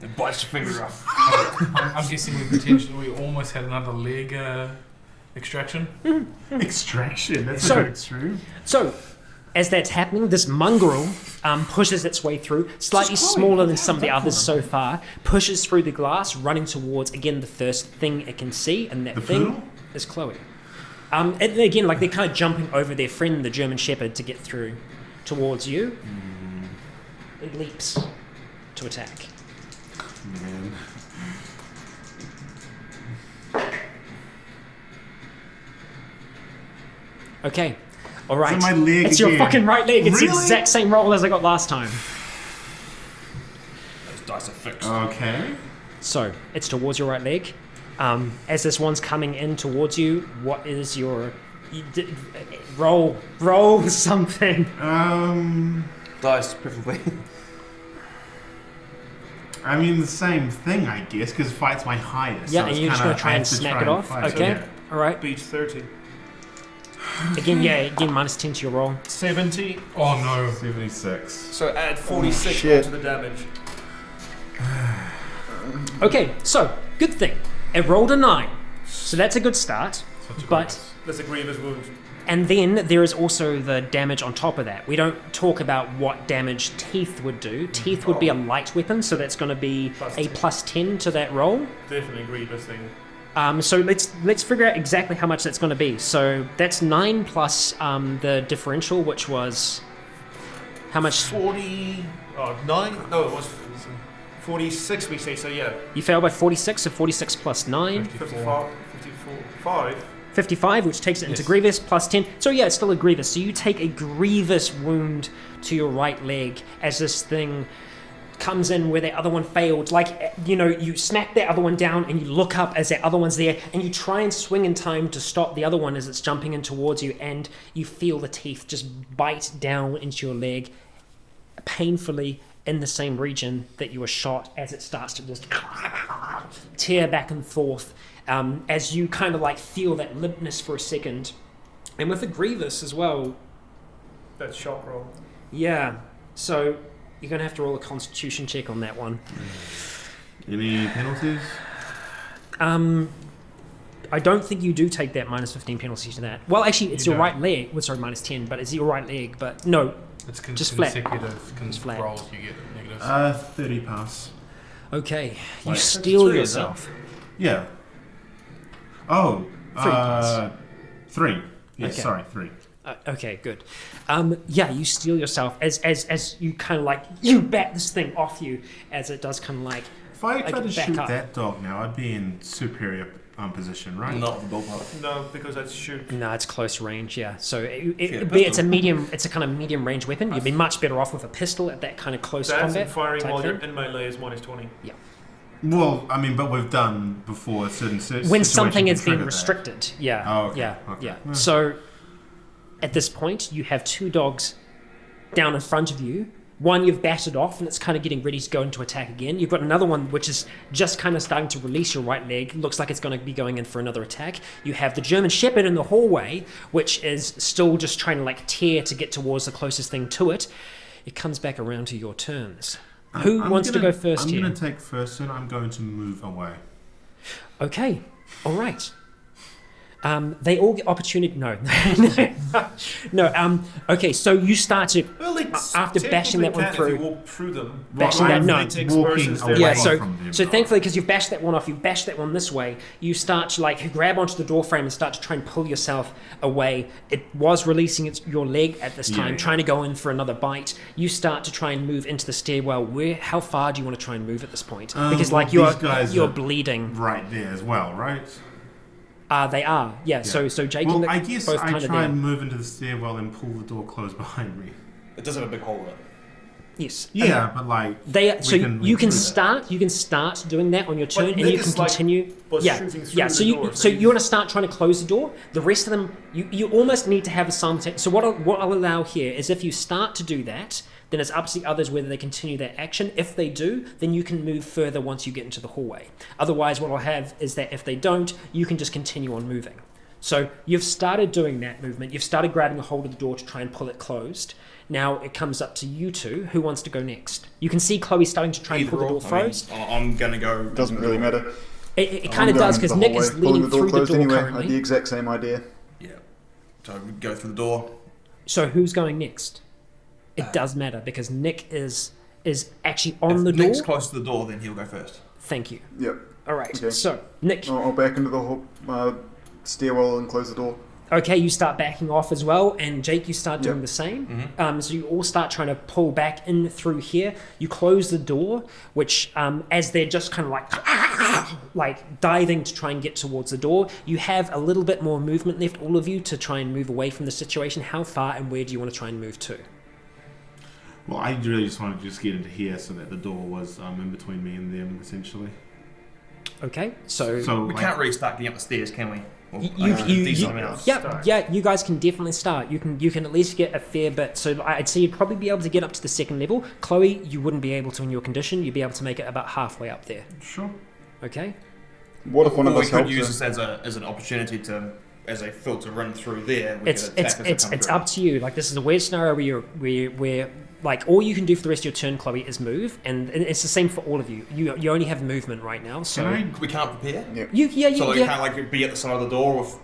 It bites your finger off. I'm guessing we almost had another leg extraction. Extraction, that's So- so extreme. So, as that's happening, this mongrel pushes its way through, slightly smaller than some of the others so far, pushes through the glass, running towards, again, the first thing it can see, and that The thing poodle? is Chloe. And again, like they're kind of jumping over their friend, the German Shepherd, to get through towards you. It leaps to attack. Man. Okay. All right. my leg it's your again. fucking right leg. It's the Really? exact same roll as I got last time. Those dice are fixed. Okay. So it's towards your right leg. As this one's coming in towards you, what is your roll? Roll something. Dice, preferably. I mean the same thing, I guess, because fight's my highest. Yeah, so and it's you're just kinda- gonna try I and have to smack try it and off. fight, so Okay. yeah. All right. Beat 30. Again, minus 10 to your roll. 70. Oh no. 76. So add 46 shit. onto the damage. Okay, so good thing. It rolled a 9, so that's a good start. Such a But That's a grievous wound. and then there is also the damage on top of that. We don't talk about what damage teeth would do. Teeth would be a light weapon, so that's going to be Plus a 10. plus 10 to that roll. Definitely a grievous thing. So let's figure out exactly how much that's going to be. So that's 9 plus the differential, which was how much? 40. Oh, 9? No, it was 46, we say, so yeah. You failed by 46, so 46 plus 9. 55, 54, 5. 55, which takes it into Yes. grievous, plus 10. So yeah, it's still a grievous. So you take a grievous wound to your right leg as this thing comes in where the other one failed. Like, you know, you smack that other one down and you look up as that other one's there and you try and swing in time to stop the other one as it's jumping in towards you, and you feel the teeth just bite down into your leg painfully in the same region that you were shot, as it starts to just tear back and forth, as you kind of like feel that limpness for a second. And with the grievous as well, That shock roll. yeah, so you're going to have to roll a constitution check on that one. Any penalties? I don't think you do take that minus 15 penalty to that. Well, actually, it's You your don't. right leg. Well, sorry, minus 10, but it's your right leg. But no, It's Just flat. consecutive Just flat. rolls you get negatives. 30 pass. okay, you Wait, steal three, is yourself. Yeah. Oh. 3 pass. 3. Yes, Okay. sorry, 3. Okay, good. Yeah, you steal yourself as you kind of like, you bat this thing off you as it does kind of like, If I tried to back shoot up. that dog now, I'd be in superior position, right? Not the bullpup. No, because that's shoot. no, it's close range, yeah. So Yeah, it's a medium, it's a kind of medium range weapon. You'd be much better off with a pistol at that kind of close That's combat. and firing type while thing. you're in melee is minus 20. Well, I mean, but we've done before certain When something is is being restricted, yeah, Oh, okay, yeah, okay. yeah. Hmm. So at this point, you have 2 dogs down in front of you. One you've battered off, and it's kind of getting ready to go into attack again. You've got another one which is just kind of starting to release your right leg. Looks like it's going to be going in for another attack. You have the German Shepherd in the hallway, which is still just trying to like tear to get towards the closest thing to it. It comes back around to your turns. Who wants to go first I'm here? going to take first, and I'm going to move away. Okay, all right. They all get opportunity. No, no. Okay, so you start to Well, it's after bashing that one technically through. If you walk through them, Bashing that, no. Takes Walking versus away Yeah, their- so from them. so thankfully, because you've bashed that one off, you bashed that one this way. You start to like grab onto the door frame and start to try and pull yourself away. It was releasing your leg at this time, Yeah. trying to go in for another bite. You start to try and move into the stairwell. How far do you want to try and move at this point? Because like well, these guys you're are bleeding. Right there as well, right? They are, yeah. So Jake Well, and Nick I guess both I kind of try there. and move into the stairwell and pull the door closed behind me. It does have a big hole in it. Yes. Yeah, but like They so we can you can do that. start doing that on your turn, and Nick you can is, like, continue. was Yeah, shooting through yeah. the So you door, so so you want to start trying to close the door. The rest of them, you almost need to have a simultaneous. So what I'll allow here is if you start to do that, then it's up to the others whether they continue that action. If they do, then you can move further once you get into the hallway. Otherwise, what I'll have is that if they don't, you can just continue on moving. So you've started doing that movement. You've started grabbing a hold of the door to try and pull it closed. Now it comes up to you two. Who wants to go next? You can see Chloe starting to try and pull the door closed. I'm gonna go. Doesn't really matter. It kind of does because Nick is leaning through the door anyway. I had currently. the exact same idea. Yeah. So we go through the door. So who's going next? It does matter because Nick is actually on the If door. Nick's close to the door, then he'll go first. Thank you. Yep. All right. Okay. So Nick, I'll back into the stairwell and close the door. okay, you start backing off as well, and Jake, you start doing Yep. the same. So you all start trying to pull back in through here. You close the door, which as they're just kind of like diving to try and get towards the door, you have a little bit more movement left, all of you, to try and move away from the situation. How far and where do you want to try and move to? Well, I really just wanted to just get into here so that the door was in between me and them, essentially. Okay, so So We like, can't really start getting up the stairs, can we? Or, you something else. yeah, you guys can definitely start. You can at least get a fair bit. So I'd say you'd probably be able to get up to the second level. Chloe, you wouldn't be able to in your condition. You'd be able to make it about halfway up there. Sure. Okay. What if one of Or we us could helps use her? this as an opportunity to, as a filter run through there. We It's could attack as they come through. up to you. Like this is a weird scenario where like all you can do for the rest of your turn, Chloe, is move, and it's the same for all of you. You only have movement right now, so Can We can't prepare. you So we can't like be at the side of the door with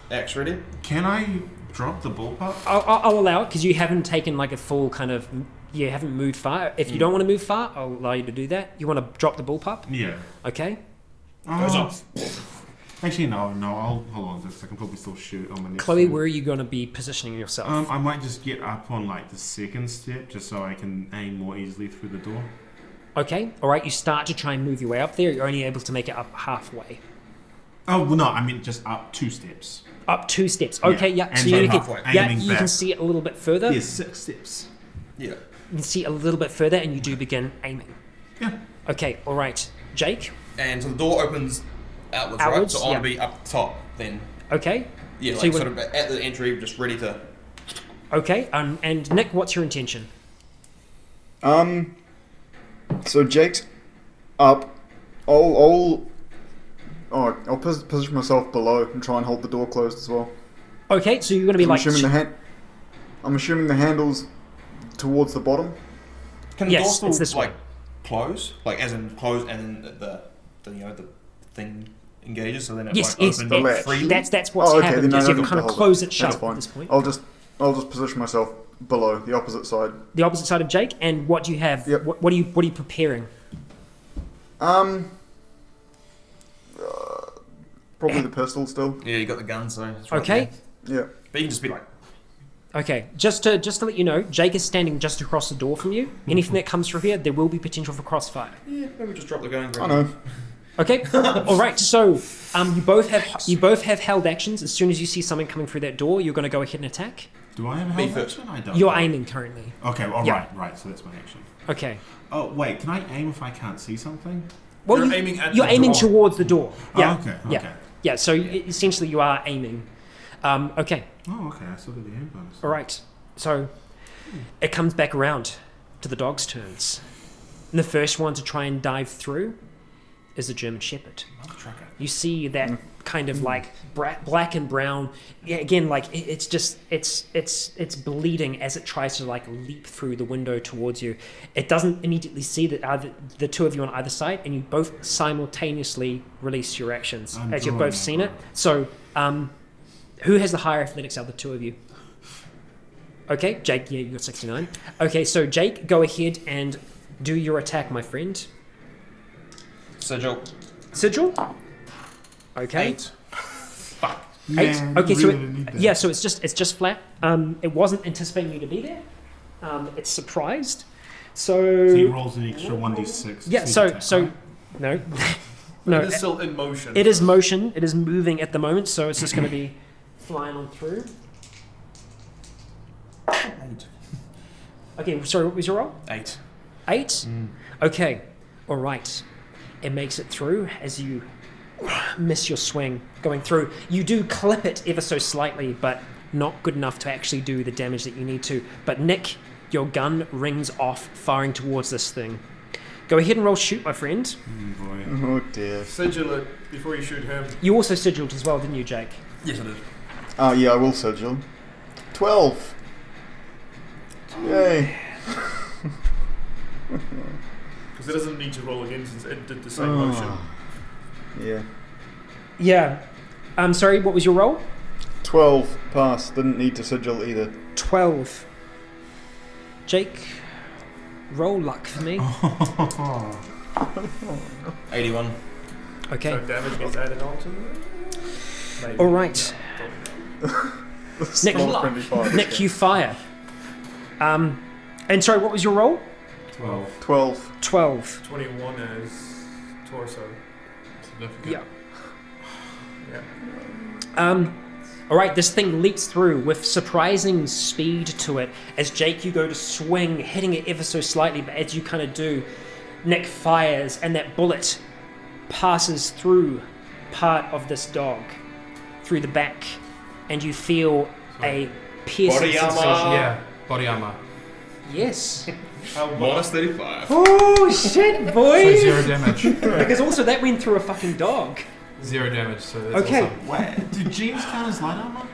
axe ready. Can I drop the bullpup? I'll allow it because you haven't taken like a full kind of. You haven't moved far. If you don't want to move far, I'll allow you to do that. You want to drop the bullpup? Yeah. Okay. Goes Oh, up. actually, no. I'll hold on just a second. I can probably still shoot on my next Chloe, one. where are you going to be positioning yourself? I might just get up on like the second step just so I can aim more easily through the door. Okay. All right. You start to try and move your way up there. You're only able to make it up halfway. Oh well, no, I mean just up 2 steps. Up 2 steps. Okay, yeah. And So then you can, halfway. yeah, Aiming you can back. see it a little bit further. There's 6 steps. Yeah. You can see a little bit further, and you do begin aiming. Yeah. Okay, all right. Jake? And so the door opens outwards, Outwards, right? So I want yeah. to be up top then. Okay. Yeah, So like you sort of at the entry, just ready to. Okay, and Nick, what's your intention? So Jake's up. I'll position myself below and try and hold the door closed as well. Okay, so you're going to be I'm like... assuming the handle's towards the bottom. Can the Yes, door still it's this way. like close, like as in close, and then the thing engages, so then it Yes, won't yes, open latch. freely. that's what's Oh, okay, happened. then Is I you don't kind of have to close hold it it. shut That's fine. at this point. I'll just position myself below the opposite side. The opposite side of Jake, and what do you have? Yep. What are you preparing? Probably the pistol still. Yeah, you got the gun, so it's right Okay, there. Yeah. But you can just be like, okay. Just to let you know, Jake is standing just across the door from you. Anything that comes through here, there will be potential for crossfire. yeah, maybe just drop the gun. I know. Okay. All right. So, you both have held actions. As soon as you see something coming through that door, you're going to go ahead and attack. Do I have a Me health first. action? I don't. You're aiming currently. Okay, Yeah. right, so that's my action. Okay. Oh, wait, can I aim if I can't see something? Well, You're aiming at you're the aiming door. towards the door. Yeah. Oh, okay, Yeah. okay. Yeah. So essentially, you are aiming. Okay. Oh, okay, I still get the aim bonus. All right. So it comes back around to the dog's turns. And the first one to try and dive through is the German Shepherd. Tracker. You see that kind of like black and brown. Yeah, again, like it's just it's bleeding as it tries to like leap through the window towards you. It doesn't immediately see that either the two of you on either side, and you both simultaneously release your actions I'm as you've drawing both my seen it. bow. So, who has the higher athletics out of the two of you? Okay, Jake. Yeah, you got 69. Okay, so Jake, go ahead and do your attack, my friend. Sigil. Sigil. Okay. 8. Fuck. Eight. Man, Okay, you so really need that. yeah, so it's just flat. It wasn't anticipating you to be there. It's surprised. So he So rolls an extra 1d6. yeah, sneak so attack, so right? no, no. It is still in motion. It is motion. It is moving at the moment, so it's just going to be flying on through. 8. Okay, sorry, what was your roll? 8. 8. Okay, all right. It makes it through as you miss your swing going through. You do clip it ever so slightly, but not good enough to actually do the damage that you need to. But Nick, your gun rings off, firing towards this thing. Go ahead and roll shoot, my friend. Boy. Oh dear. Sigil it before you shoot him. You also sigiled as well, didn't you, Jake? Yes, I did. Yeah, I will sigil. 12. Yay. Because it doesn't need to roll again since it did the same motion. Yeah. Yeah. I'm sorry, what was your roll? 12. Pass. Didn't need to sigil either. 12. Jake, roll luck for me. 81. Okay. So damage gets added on to it? Maybe. All right. Nick, Not friendly fire. Nick, you fire. And sorry, what was your roll? 12. 12. 12. 21 is torso. Significant. Yeah. Yeah. All right, this thing leaps through with surprising speed to it. As Jake, you go to swing, hitting it ever so slightly, but as you kind of do, Nick fires, and that bullet passes through part of this dog, through the back, and you feel a piercing Body armor. sensation. Yeah, body armor. Yes. Minus 35. Oh shit, So boys! 0 damage. Because also that went through a fucking dog. 0 damage, so that's Okay. awesome. Wait, do jeans count as light armor?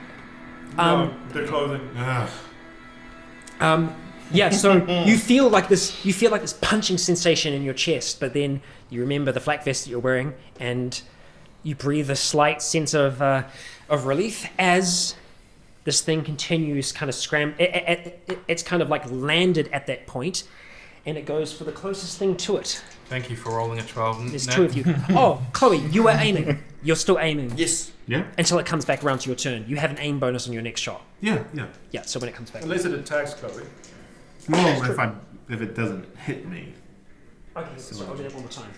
No, they're clothing. Ugh. Yeah, so you feel like this punching sensation in your chest, but then you remember the flak vest that you're wearing, and you breathe a slight sense of relief as this thing continues kind of it's kind of like landed at that point, and it goes for the closest thing to it. Thank you for rolling a 12. There's No. 2 of you. Oh, Chloe, you were aiming. You're still aiming Yes. Yeah? until it comes back around to your turn. You have an aim bonus on your next shot. Yeah, yeah. Yeah, so when it comes back. Unless it attacks Chloe. Well, if it doesn't hit me. Okay, so I'll do that one more time.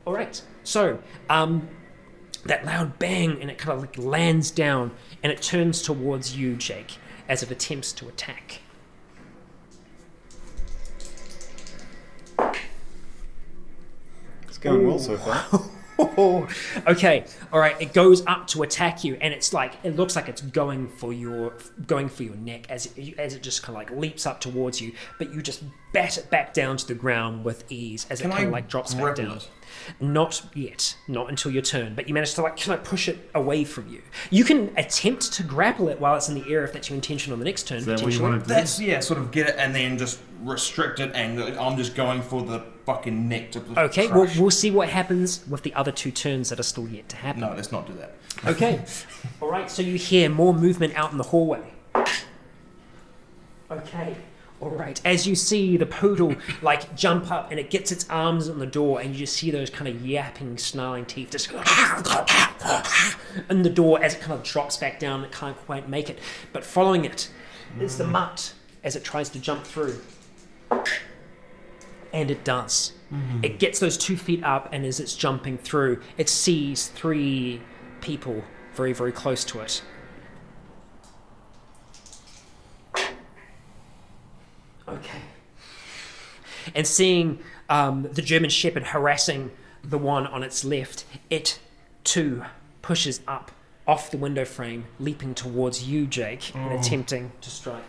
All right. So, that loud bang, and it kind of like lands down, and it turns towards you, Jake, as it attempts to attack. It's going well so far. Okay, all right. It goes up to attack you, and it's like it looks like it's going for your neck as it just kind of like leaps up towards you, but you just bat it back down to the ground with ease as it kind of like drops back down. Not yet, not until your turn. But you manage to like kind of push it away from you. You can attempt to grapple it while it's in the air if that's your intention on the next turn. Is that what you want to do? That's sort of get it and then just restrict it, and I'm just going for the fucking neck to just Okay, crush. we'll see what happens with the other 2 turns that are still yet to happen. No, let's not do that. Okay. All right, so you hear more movement out in the hallway. Okay. All right. As you see the poodle like jump up and it gets its arms on the door, and you just see those kind of yapping, snarling teeth just in the door as it kind of drops back down. It can't quite make it. But following it is the mutt as it tries to jump through. And it does. It gets those 2 feet up, and as it's jumping through, it sees 3 people very, very close to it. Okay. And seeing the German Shepherd harassing the one on its left, it too pushes up off the window frame, leaping towards you, Jake, and attempting to strike.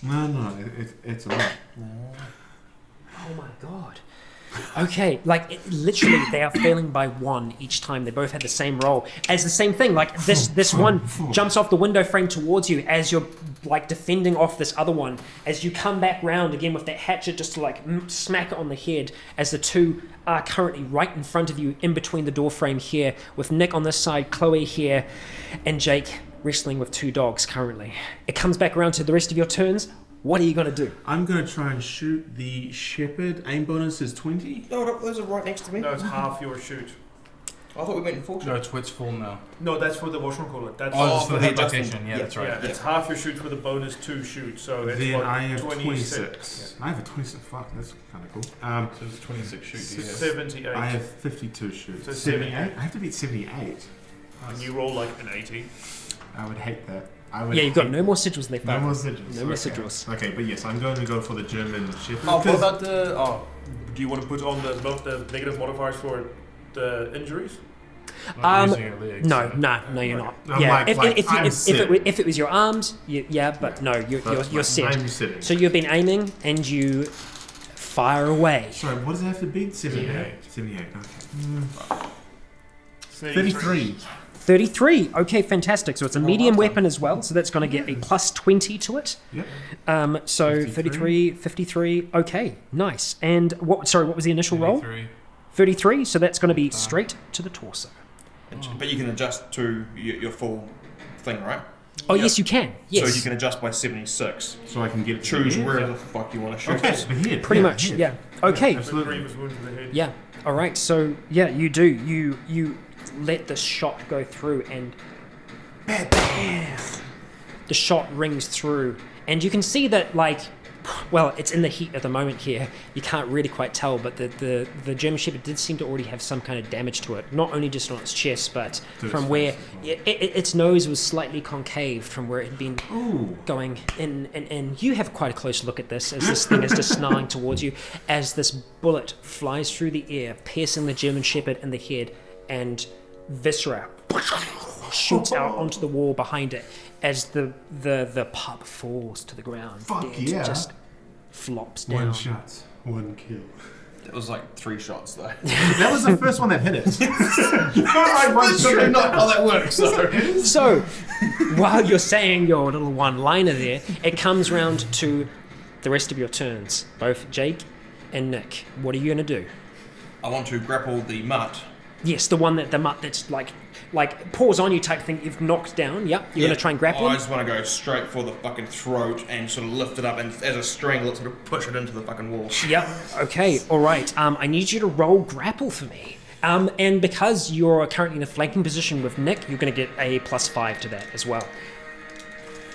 No, it's alright. Oh my god. Okay, like literally they are failing by 1 each time. They both had the same roll. As the same thing, like this one jumps off the window frame towards you as you're like defending off this other one. As you come back round again with that hatchet just to like smack it on the head, as the 2 are currently right in front of you in between the door frame here, with Nick on this side, Chloe here, and Jake wrestling with 2 dogs currently. It comes back around to the rest of your turns. What are you going to do? I'm going to try and shoot the shepherd. Aim bonus is 20. No, those are right next to me. No, it's half your shoot. I thought we went in full shoot. No, it's full now. No, that's for the whatchamacallit. That's Oh, it's for the adjustment. adaptation. Yeah, that's right. yeah, it's half your shoot with a bonus 2 shoot. So it's Then what, I have 26. 26. I have a 26. Fuck, that's kind of cool. So it's 26 shoot. Yeah. 78. I have 52 shoots. So 78? 78. I have to beat 78. And you roll like an 80. I would hate that. Yeah, you've got no more sigils left. No over. more sigils. No more Okay. sigils. Okay, but yes, I'm going to go for the German shepherd. Oh, what about the... Oh, do you want to put on the negative modifiers for the injuries? Not using your legs, No, so. no, you're not. I'm Yeah, like, I'm if it was your arms, yeah, but no, you're set. I'm sitting. So you've been aiming and you fire away. Sorry, what does it have to beat? 78. 78, okay. 33. 33. Okay, fantastic. So it's a medium weapon as well. So that's going to get a plus 20 to it. Yep. So 33, 53. Okay, nice. And what was the initial roll? 33. So that's going to be straight to the torso. But you can adjust to your full thing, right? Oh, yes, you can. Yes. So you can adjust by 76. So I can get Choose the where the fuck you want to shoot. Okay, the head. Pretty much, yeah. Okay. Absolutely. Grievous wound to the head. Yeah. All right. So yeah, you do. You let the shot go through, and the shot rings through, and you can see that well, it's in the heat of the moment here. You can't really quite tell, but the German Shepherd did seem to already have some kind of damage to it. Not only just on its chest, but from where its nose was slightly concave from where it had been going in. And you have quite a close look at this as this thing is just snarling towards you, as this bullet flies through the air, piercing the German Shepherd in the head, and viscera shoots out onto the wall behind it as the pup falls to the ground. Fuck dead, yeah. just flops down. 1 shot, 1 kill. It was like 3 shots though. That was the first one that hit it. That's literally not how that works. So, while you're saying your little one-liner there, it comes round to the rest of your turns. Both Jake and Nick. What are you going to do? I want to grapple the mutt. Yes, the mutt that's like paws on you type thing you've knocked down. Yep, you're going to try and grapple I him? just want to go straight for the fucking throat and sort of lift it up, and as a strangle, sort of push it into the fucking wall. Yep, okay, alright. I need you to roll grapple for me. And because you're currently in a flanking position with Nick, you're going to get a +5 to that as well.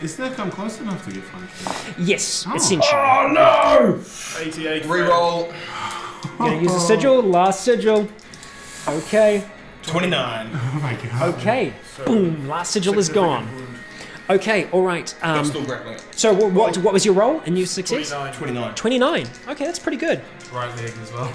Is that come close enough to get flanked? Yes, essentially. Oh no! 88. Reroll. You're gonna use a sigil, last sigil. Okay. 29. Oh my god. Okay. Boom. Last sigil is gone. Okay. All right. I'm still grappling it. So what was your roll and you success? 29. 29. Okay, that's pretty good. Right leg as well.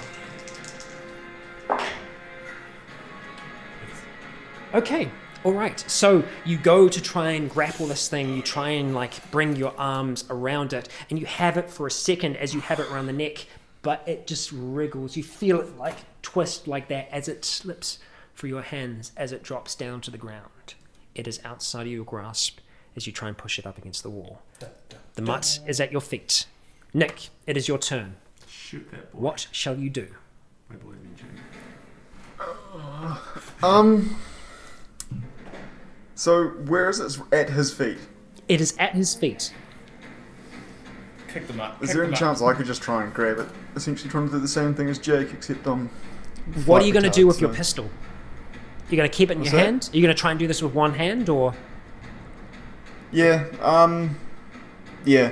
Okay. All right. So you go to try and grapple this thing. You try and bring your arms around it, and you have it for a second as you have it around the neck, but it just wriggles. You feel it twist like that as it slips through your hands as it drops down to the ground. It is outside of your grasp as you try and push it up against the wall. The mutt is at your feet. Nick, it is your turn. Shoot that boy. What shall you do? My boy Jane. So where is it? At his feet. It is at his feet. Kick them up. Is there any chance I could just try and grab it? Essentially trying to do the same thing as Jake, except I'm... What are you going to do with so- your pistol? You're going to keep it in What's your that? hand? Are you going to try and do this with one hand, or...? Yeah, yeah.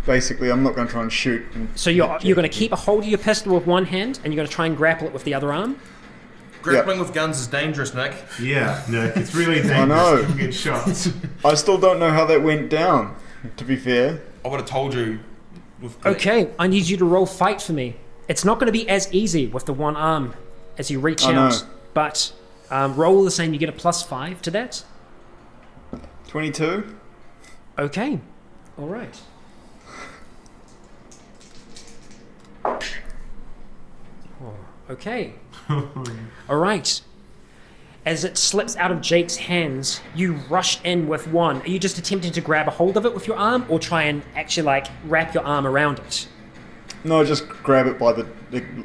Basically, I'm not going to try and shoot. So you're going to keep a hold of your pistol with one hand, and you're going to try and grapple it with the other arm? Grappling with guns is dangerous, Nick. Yeah, Nick, it's really dangerous. I know. You can get shot. I still don't know how that went down, to be fair. I would have told you. Okay, I need you to roll fight for me. It's not going to be as easy with the one arm as you reach I out, know. but roll the same. You get a +5 to that. 22? Okay, all right. Okay. All right. As it slips out of Jake's hands, you rush in with one. Are you just attempting to grab a hold of it with your arm, or try and actually wrap your arm around it? No, just grab it by the...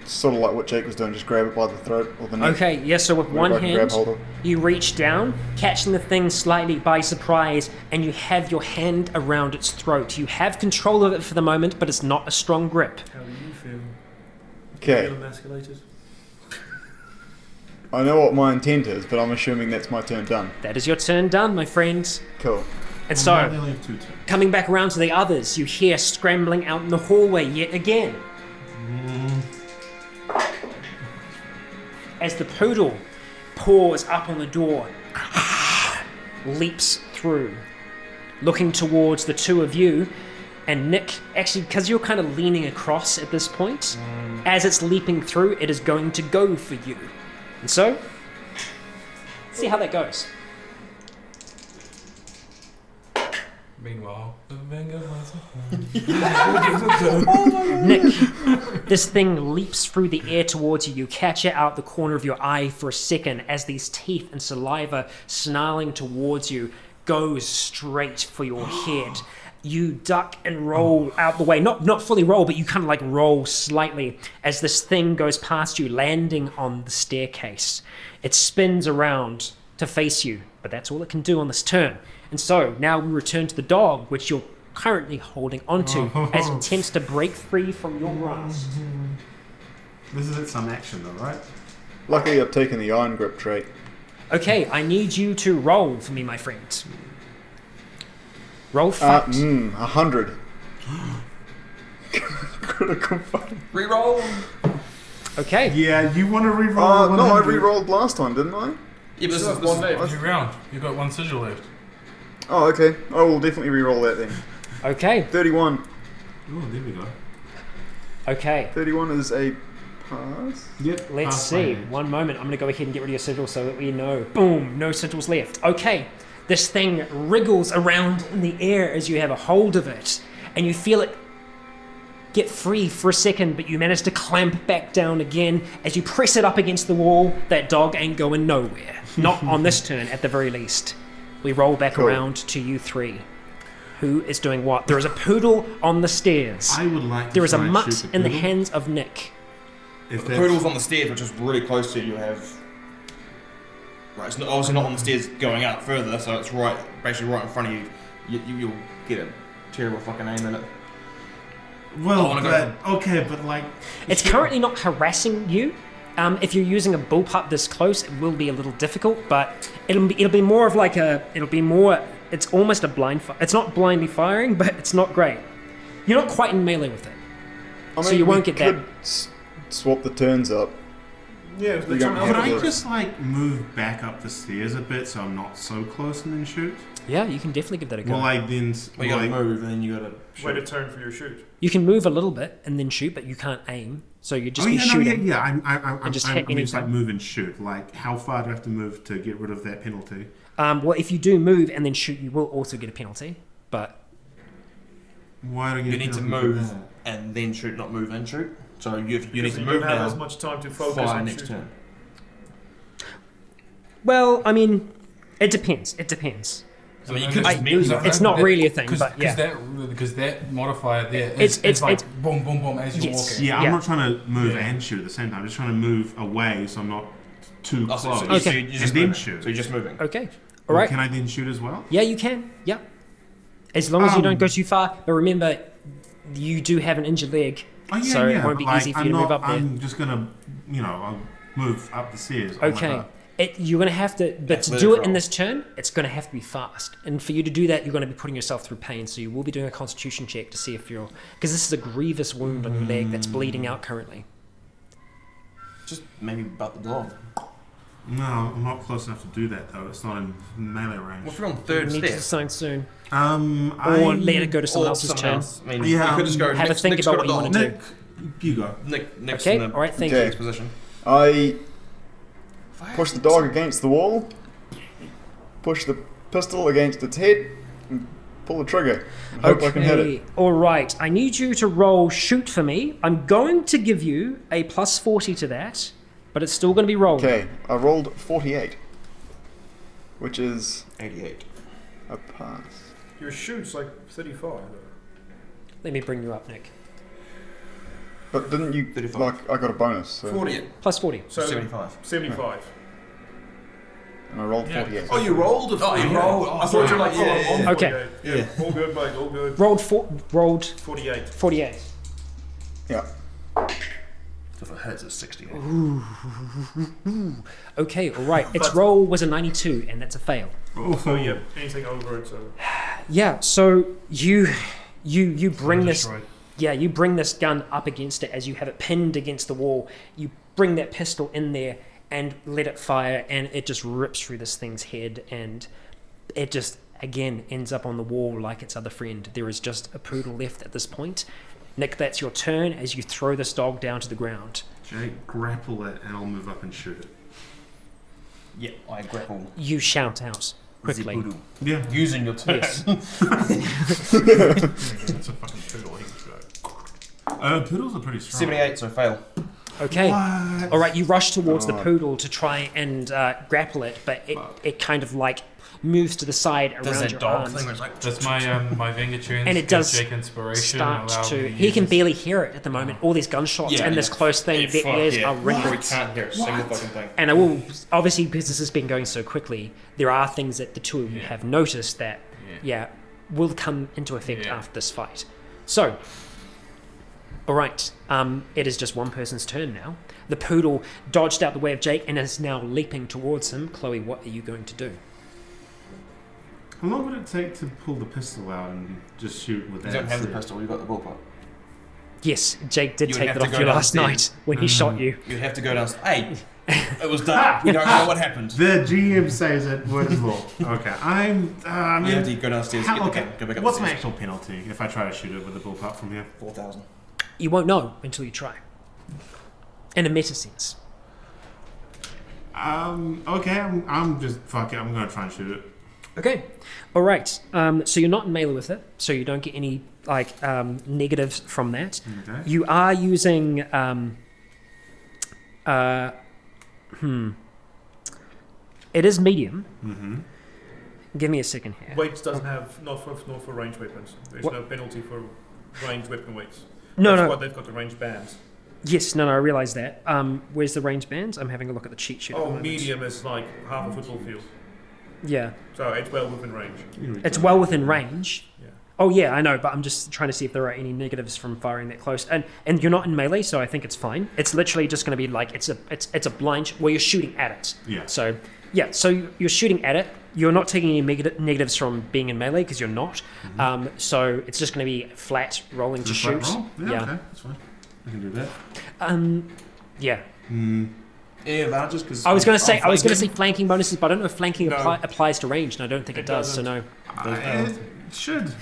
Sort of like what Jake was doing, just grab it by the throat or the neck. Okay, yeah, so with one I can grab hand, hold of. you reach down, catching the thing slightly by surprise, and you have your hand around its throat. You have control of it for the moment, but it's not a strong grip. How do you feel? Okay, Feel emasculated? I know what my intent is, but I'm assuming that's my turn done. That is your turn done, my friends. Cool. And They so, only have 2 turns. coming back around to the others, you hear scrambling out in the hallway yet again. As the poodle paws up on the door, leaps through, looking towards the two of you, and Nick, actually, because you're kind of leaning across at this point, as it's leaping through, it is going to go for you. And so, see how that goes. Meanwhile, the Vanguard was Nick, this thing leaps through the air towards you. You catch it out the corner of your eye for a second as these teeth and saliva snarling towards you goes straight for your head. You duck and roll out the way. Not fully roll, but you kind of roll slightly as this thing goes past you, landing on the staircase. It spins around to face you, but that's all it can do on this turn. And so now we return to the dog, which you're currently holding onto as it attempts to break free from your grasp. This is some action though, right? Luckily, I've taken the iron grip trait. Okay, I need you to roll for me, my friend. Roll fight. 100. Critical fight. Reroll. Okay. Yeah, you want to reroll? No, I 100? re-rolled last time, didn't I? Yeah, but this is one day. New round. You've got one sigil left. Oh, okay. I will definitely re-roll that then. Okay. 31. Oh, there we go. Okay. 31 is a pass. Yep. Let's pass see. my age. One moment. I'm going to go ahead and get rid of your sigil so that we know. Boom. No sigils left. Okay. This thing wriggles around in the air as you have a hold of it. And you feel it get free for a second, but you manage to clamp back down again. As you press it up against the wall, that dog ain't going nowhere. Not on this turn, at the very least. We roll back Cool. around to you three. Who is doing what? There is a poodle on the stairs. I would like to There is a try and mutt shoot in the poodle. hands of Nick. If The that's- poodle's on the stairs, which is really close to you. You have. Right, it's not, obviously not on the stairs going up further, so it's basically right in front of you. You'll get a terrible fucking aim at it. Well, I wanna but, okay, but like... It's currently not harassing you. If you're using a bullpup this close, it will be a little difficult, but it'll be more of it's almost a blind fire. It's not blindly firing, but it's not great. You're not quite in melee with it. I So you we won't get that. could swap the turns up. Yeah, You let's got try me. Could and I help just like move back up the stairs a bit so I'm not so close and then shoot? Yeah, you can definitely give that a go. Will I then? Well, you will gotta I- move and then you gotta wait a shoot. turn for your shoot. You can move a little bit and then shoot, but you can't aim. So you'd just Oh be yeah, shooting. no, yeah. I'm just I'm hit just like anything. move and shoot. Like, how far do I have to move to get rid of that penalty? Well, if you do move and then shoot, you will also get a penalty. But Why do I get You a need to penalty for move that? and then shoot, not move and shoot. So you need Because to you move don't have as now, much time to focus fire on next shooting. turn. well, I mean, it depends. It depends. I mean, you could just I- melee weapon. It's not really a thing, but yeah. Because that modifier there, It's- it's like it's- boom, boom, boom as you're Yes. walking. Yeah, Yeah. I'm not trying to move Yeah. and shoot at the same time. I'm just trying to move away so I'm not too Oh, close. Okay. you're just And then moving. shoot. So you're just moving. Okay. Or All right. Can I then shoot as well? Yeah, you can. Yeah. As long as you don't go too far. But remember, you do have an injured leg, Oh, yeah, so yeah, it won't be but, like, easy for I'm you to not, move up there. I'm just gonna, I'll move up the stairs. on my Okay. butt. You're going to have to, but to Athletic do it in roll. this turn, it's going to have to be fast. And for you to do that, you're going to be putting yourself through pain. So you will be doing a constitution check to see if you're, because this is a grievous wound on your leg that's bleeding out currently. Just maybe butt the dog. No, I'm not close enough to do that though. It's not in melee Well, range. if you're on You third need to step, decide soon, I or let it go to someone else's turn. else. I mean, Yeah, you could just go. have a Nick's, think Nick's about got what a you dog. wanna do. Nick, you go. Nick's Okay. in the All right. Thank Okay. next position. I push the dog against the wall, push the pistol against its head, and pull the trigger. And hope I can hit it. All right. I need you to roll shoot for me. I'm going to give you a plus 40 to that, but it's still going to be rolled. Okay, I rolled 48, which is 88. a pass. Your shoot's like 35. Let me bring you up, Nick. But didn't you 35. like? I got a bonus, so 48. Plus 40. So 75. 75. and I rolled 48. Oh, you rolled a 48. I thought you were like, yeah, I'm yeah, on yeah. Okay. 48. Yeah. Yeah. All good, mate. All good. Rolled 48. 48. Yeah. If it hits, it's 68. Okay, all right. Its roll was a 92, and that's a fail. So yeah, anything over it. So Yeah. So you bring this. Destroyed. Yeah, you bring this gun up against it as you have it pinned against the wall. You bring that pistol in there and let it fire, and it just rips through this thing's head, and it just again ends up on the wall like its other friend. There is just a poodle left at this point. Nick, that's your turn as you throw this dog down to the ground. Jake, grapple it and I'll move up and shoot it. Yeah, I grapple. You shout out quickly. Zipudu. Yeah. Using your turn. Yes. It's a fucking poodle. He can go. Poodles are pretty strong. 78, so fail. Okay. What? All right, you rush towards the God. poodle to try and grapple it, but it kind of like moves to the side Does around that your dog arms. thing where it's like. That's my Venga tunes. And it give does Jake inspiration. Start allow to. me He use can this. barely hear it at the moment. All these gunshots and this close thing, their ears are ringing. We can't hear a single fucking thing. And I will obviously, because this has been going so quickly, there are things that the two of you have noticed that will come into effect after this fight. So, all right, it is just one person's turn now. The poodle dodged out the way of Jake and is now leaping towards him. Chloe, what are you going to do? How long would it take to pull the pistol out and just shoot with You that? don't have the pistol, you've got the bullpup. Yes, Jake did You would take have that to off go you last downstairs. night when he shot you. You'd have to go downstairs. Hey, it was dark. We don't know what happened. The GM says it. What is law? Okay, I You have to go downstairs, get the okay. gun, go back up What's the my stairs. actual penalty if I try to shoot it with a bullpup from here? 4,000. You won't know until you try. In a meta sense. Okay, I'm just fuck it. I'm gonna try and shoot it. Okay. All right. So you're not in melee with it, so you don't get any like negatives from that. Okay. You are using it is medium. Mm-hmm. Give me a second here. weights doesn't have not for ranged weapons. There's What? no penalty for ranged weapon weights. No, That's no. why they've got the ranged bands. Yes, no, I realize that. Where's the range bands? I'm having a look at the cheat sheet. at the Oh, moment. medium is like half a football field, Yeah, so it's well within range. it's well within range. Yeah. Oh yeah, I know, but I'm just trying to see if there are any negatives from firing that close. And you're not in melee, so I think it's fine. It's literally just going to be like it's a blind. Well, you're shooting at it. Yeah. So yeah, so you're shooting at it. You're not taking any negatives from being in melee because you're not. So it's just going to be flat rolling to Just like shoot. roll? Yeah, okay, that's fine. I can do that. Yeah. Any advantages? Because I was going to say flanking bonuses, but I don't know if flanking applies to range, and I don't think it does. So no. It should.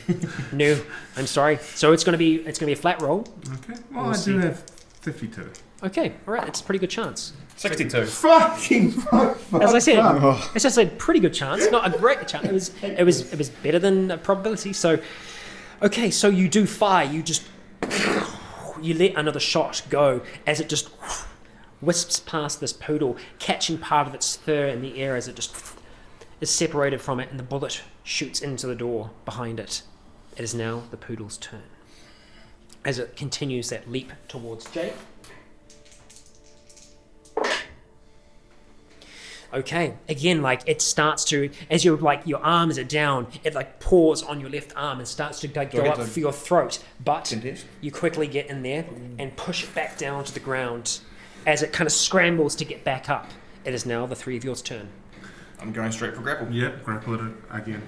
No, I'm sorry. So it's going to be a flat roll. Okay. Well, I do have 52. Okay, all right. It's a pretty good chance. 62. Fucking fuck. As I said, it's just a pretty good chance, not a great chance. It was better than a probability. So, okay, so you do fire. You let another shot go as it just wisps past this poodle, catching part of its fur in the air as it just is separated from it, and the bullet shoots into the door behind it. It is now the poodle's turn as it continues that leap towards Jake. Okay, again, like it starts to, as your arms are down, it like paws on your left arm and starts to go up for your throat, but you quickly get in there and push it back down to the ground as it kind of scrambles to get back up. It is now the three of yours turn. I'm going straight for grapple. Yep, grapple it again.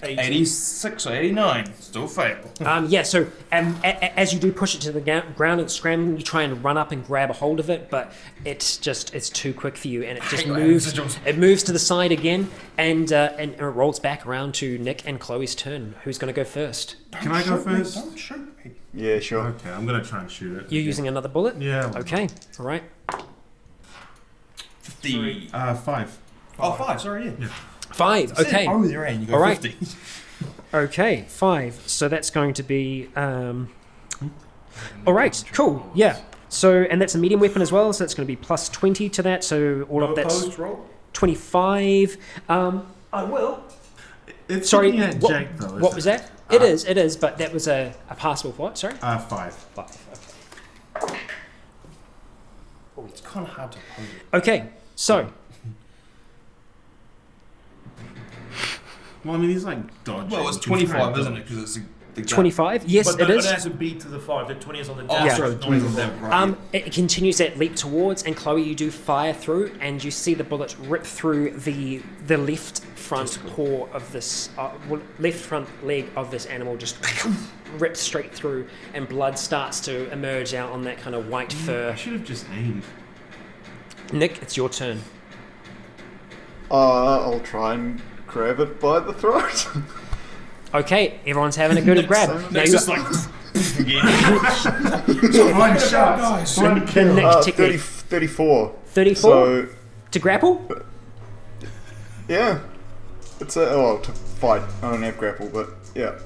86 or 89. Still fail. So as you do push it to the ground and scrambling, you try and run up and grab a hold of it, but it's too quick for you, and it just moves. It moves to the side again, and it rolls back around to Nick and Chloe's turn. Who's going to go first? Can I go first? Don't shoot me. Yeah, sure. Okay, I'm going to try and shoot it. You're using another bullet? Yeah. Okay, all right. 50. 5. Oh, 5. Sorry, yeah. 5, okay. Oh, you're right. You go All right. 50. Okay, 5. So that's going to be... all right, cool, yeah. So, and that's a medium weapon as well, so that's going to be plus 20 to that, so all of that's... Opposed roll? 25. I will... It's Sorry, looking at Jake, though, what was that? It is, but that was a passable what, sorry? 5. 5, okay. It's kind of hard to oppose it. Okay, so... Well, I mean, he's like dodging. Well, it's 25, isn't it? Because it's the 25? Yes, But it is. it has a beat to the 5. The 20 is on the Oh, dash. sorry, the 20 is there. Right. It continues that leap towards, and Chloe, you do fire through, and you see the bullet rip through the left front paw of this, left front leg of this animal, just rips straight through, and blood starts to emerge out on that kind of white fur. I should have just aimed. Nick, it's your turn. I'll try and grab it by the throat. Okay, everyone's having a good grab. Now It's you just like... One shot. One kill. Nick, technique. 34. 34 So, to grapple. yeah. It's to fight. I don't have grapple, but yeah.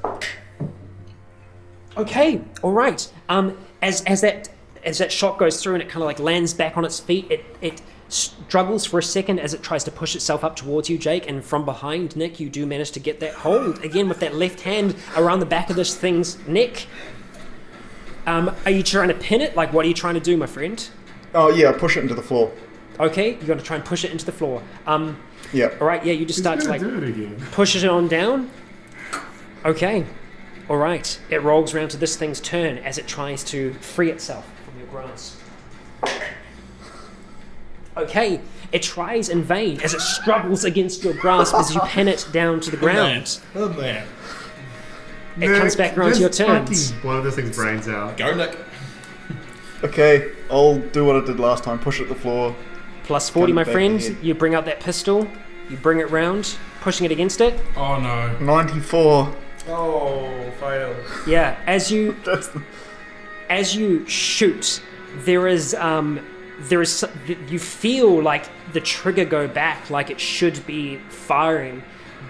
Okay, all right. As that shot goes through and it kind of like lands back on its feet, it struggles for a second as it tries to push itself up towards you, Jake, and from behind, Nick, you do manage to get that hold again with that left hand around the back of this thing's neck. Are you trying to pin it? Like, what are you trying to do, my friend? Oh yeah, push it into the floor. Okay, you're going to try and push it into the floor. Yeah. All right, yeah, you just start to like do it again. push it on down. Okay, all right. It rolls around to this thing's turn as it tries to free itself from your grasp. Okay, it tries in vain as it struggles against your grasp as you pin it down to the ground. Oh, man. It comes back around to your turn. Blow this thing's brains out. Go, Nick. Okay, I'll do what I did last time. Push it to the floor. Plus 40, my Back friend. ahead. You bring out that pistol. You bring it round, pushing it against it. Oh no. 94. Oh, fail. Yeah, as you That's the... shoot, there is you feel like the trigger go back like it should be firing,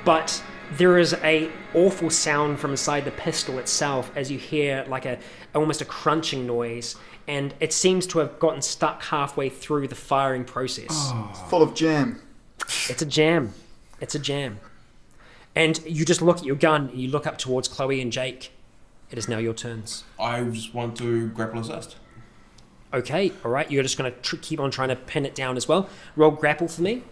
but there is a awful sound from inside the pistol itself as you hear like almost a crunching noise, and it seems to have gotten stuck halfway through the firing process. full of jam. It's a jam. It's a jam. And you just look at your gun and you look up towards Chloe and Jake. It is now your turns. I just want to grapple assist. Okay, all right. You're just going to keep on trying to pin it down as well. Roll grapple for me.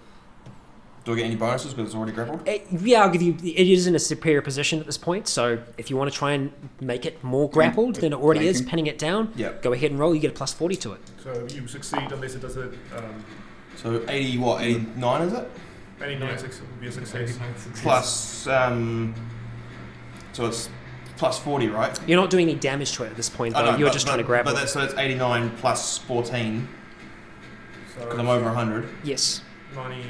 Do I get any bonuses because it's already grappled? Yeah, I'll give you... It is in a superior position at this point, so if you want to try and make it more grappled than it already is, pinning it down, go ahead and roll. You get a plus 40 to it. So you succeed unless it does it. So 80, what, 89 is it? 89 would be a success. Plus, so it's plus 40, right? You're not doing any damage to it at this point, though. You're just trying to grab But it. that's, so it's 89 plus 14, because I'm over 100. Yes. 90.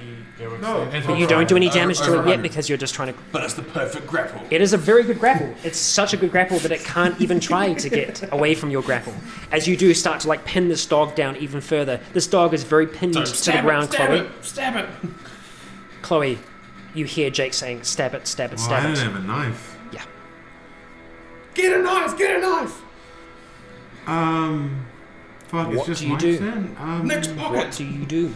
No, But you don't do any Over- damage to over it yet 100. because you're just trying to... But it's the perfect grapple. It is a very good grapple. It's such a good grapple that it can't even try to get away from your grapple. As you do start to like pin this dog down even further. This dog is very pinned to the ground, Chloe. Stab it! Chloe, you hear Jake saying, stab it, stab it, Oh, I stab don't it. have a knife. Yeah. Get a knife! Get a knife! Fuck, it's What just do you my do? turn. Next What pocket! do you do?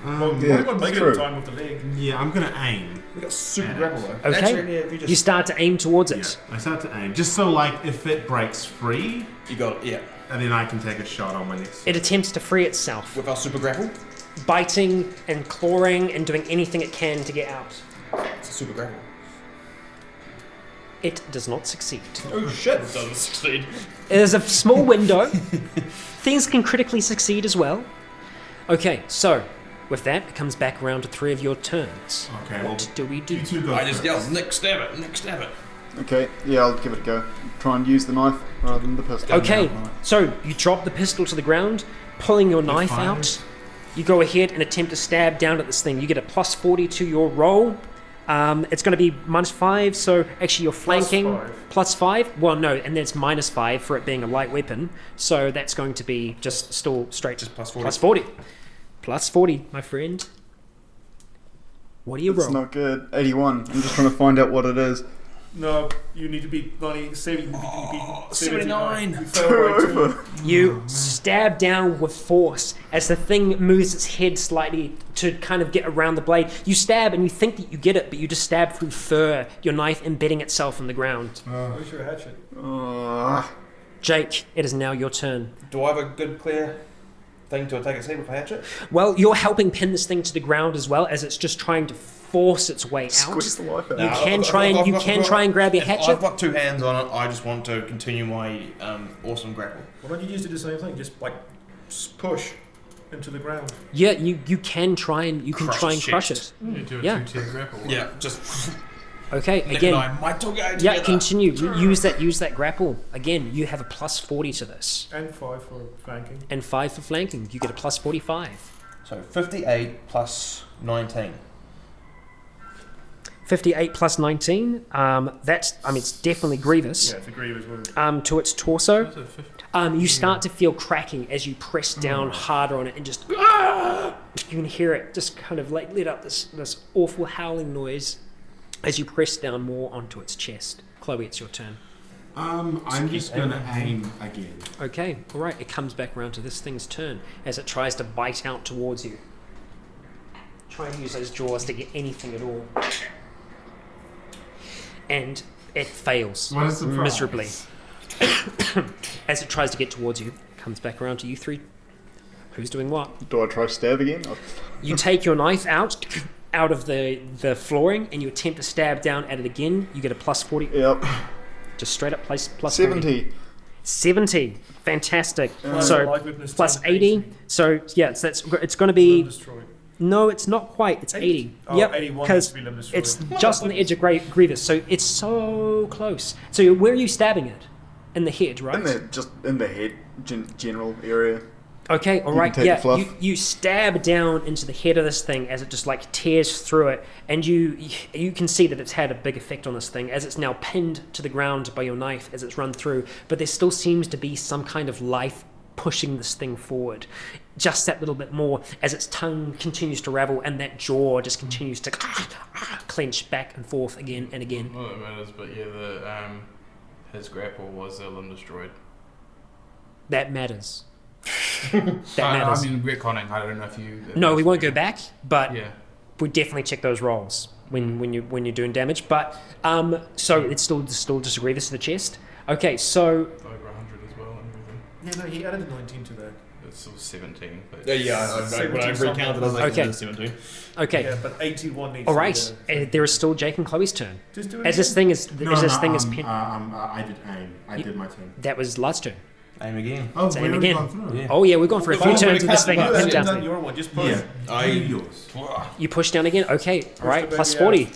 Well, Yeah, we've got it's regular true. time with the leg. Yeah, I'm gonna aim. We got super grapple though. Okay. Actually, yeah, if you just... You start to aim towards Yeah, it. I start to aim. Just so, like, if it breaks free, You got it, yeah. and then I can take a shot on my next. It attempts to free itself, With our super grapple, biting and clawing and doing anything it can to get out. it's a super grapple. It does not succeed. Oh shit! It doesn't succeed. There's a small window. Things can critically succeed as well. Okay, so with that, it comes back around to 3 of your turns. Okay, What do we do? you two go I just first. yelled, Nick, stab it! Nick, stab it! Okay, yeah, I'll give it a go. Try and use the knife rather than the pistol. Okay, so you drop the pistol to the ground, pulling your knife fire. out. You go ahead and attempt to stab down at this thing. You get a plus 40 to your roll. It's going to be -5, so actually you're flanking. Plus 5? Well, no, and then it's -5 for it being a light weapon. So that's going to be just still straight. Just plus 40. Plus 40. Plus 40, my friend. What do you It's roll? not good. 81. I'm just trying to find out what it is. No, you need to be 90, 70, 79. You fell right to- You stab down with force as the thing moves its head slightly to kind of get around the blade. You stab and you think that you get it, but you just stab through fur, your knife embedding itself in the ground. Where's your hatchet? Jake, it is now your turn. Do I have a good, clear thing to attack its head with a hatchet? Well, you're helping pin this thing to the ground as well as it's just trying to force its way out. Squeeze the life out. You can try and grab your If hatchet. I've got 2 hands on it, I just want to continue my awesome grapple. Why don't you just do the same thing? Just like push into the ground. Yeah, you can try and Crush its crush it. chest. You do a Yeah. 2-tier grapple. Yeah, just Okay, Nick again. and I might go together. Yeah, continue. Use that grapple. Again, you have a plus 40 to this. And 5 for flanking. And 5 for flanking. You get a plus 45. So 58 plus 19. 58 plus 19. It's definitely grievous. Yeah, it's a grievous wound. To its torso. That's a 50. You start to feel cracking as you press down harder on it and just you can hear it just kind of like let up this awful howling noise as you press down more onto its chest. Chloe, it's your turn. I'm just gonna aim again. Okay, all right. It comes back around to this thing's turn as it tries to bite out towards you. Try and use those jaws to get anything at all. And it fails What a surprise. miserably. As it tries to get towards you, it comes back around to you 3. Who's doing what? Do I try stab again? You take your knife out of the flooring and you attempt to stab down at it again. You get a plus 40. Yep. Just straight up plus 40. 70. 70. Fantastic. Light So weapon plus 10 80. AC. So yeah, it's going to be... Destroyed. No, it's not quite. It's 80. Oh, Yep, 81 needs because to be limb destroyed. it's just on the edge of Grievous. So it's so close. So where are you stabbing it? In the head, right? Just in the head, general area. Okay, all You right, can take yeah. the fluff. You stab down into the head of this thing as it just like tears through it, and you can see that it's had a big effect on this thing as it's now pinned to the ground by your knife as it's run through. But there still seems to be some kind of life pushing this thing forward, just that little bit more as its tongue continues to ravel and that jaw just continues to clench back and forth again and again. Well, that matters, but yeah, his grapple was limb destroyed. That matters. That matters. I mean, reconning. I don't know if you. No, we won't go back, but Yeah. we definitely check those rolls when you're doing damage. But so it's still just a grievous to the chest. Okay, so Over 100 as well and everything. Yeah, no, he added a 19 to that. It's sort of 17. But Yeah, when I 17 recounted, I was like, Okay. "Yeah, 17. okay, Yeah, but 81 needs all to be right. there. There is still Jake and Chloe's turn. Just do it As this again. thing is I did aim. I You- did my turn. that was last turn. Aim again. Oh, Same we already again. gone through it. Yeah. Oh yeah, we're going for a few Oh, turns with this thing. we You can't pinned haven't down. done your one, just push. Yeah. I- Do yours. You push down again. Okay, all right. the Plus baby 40.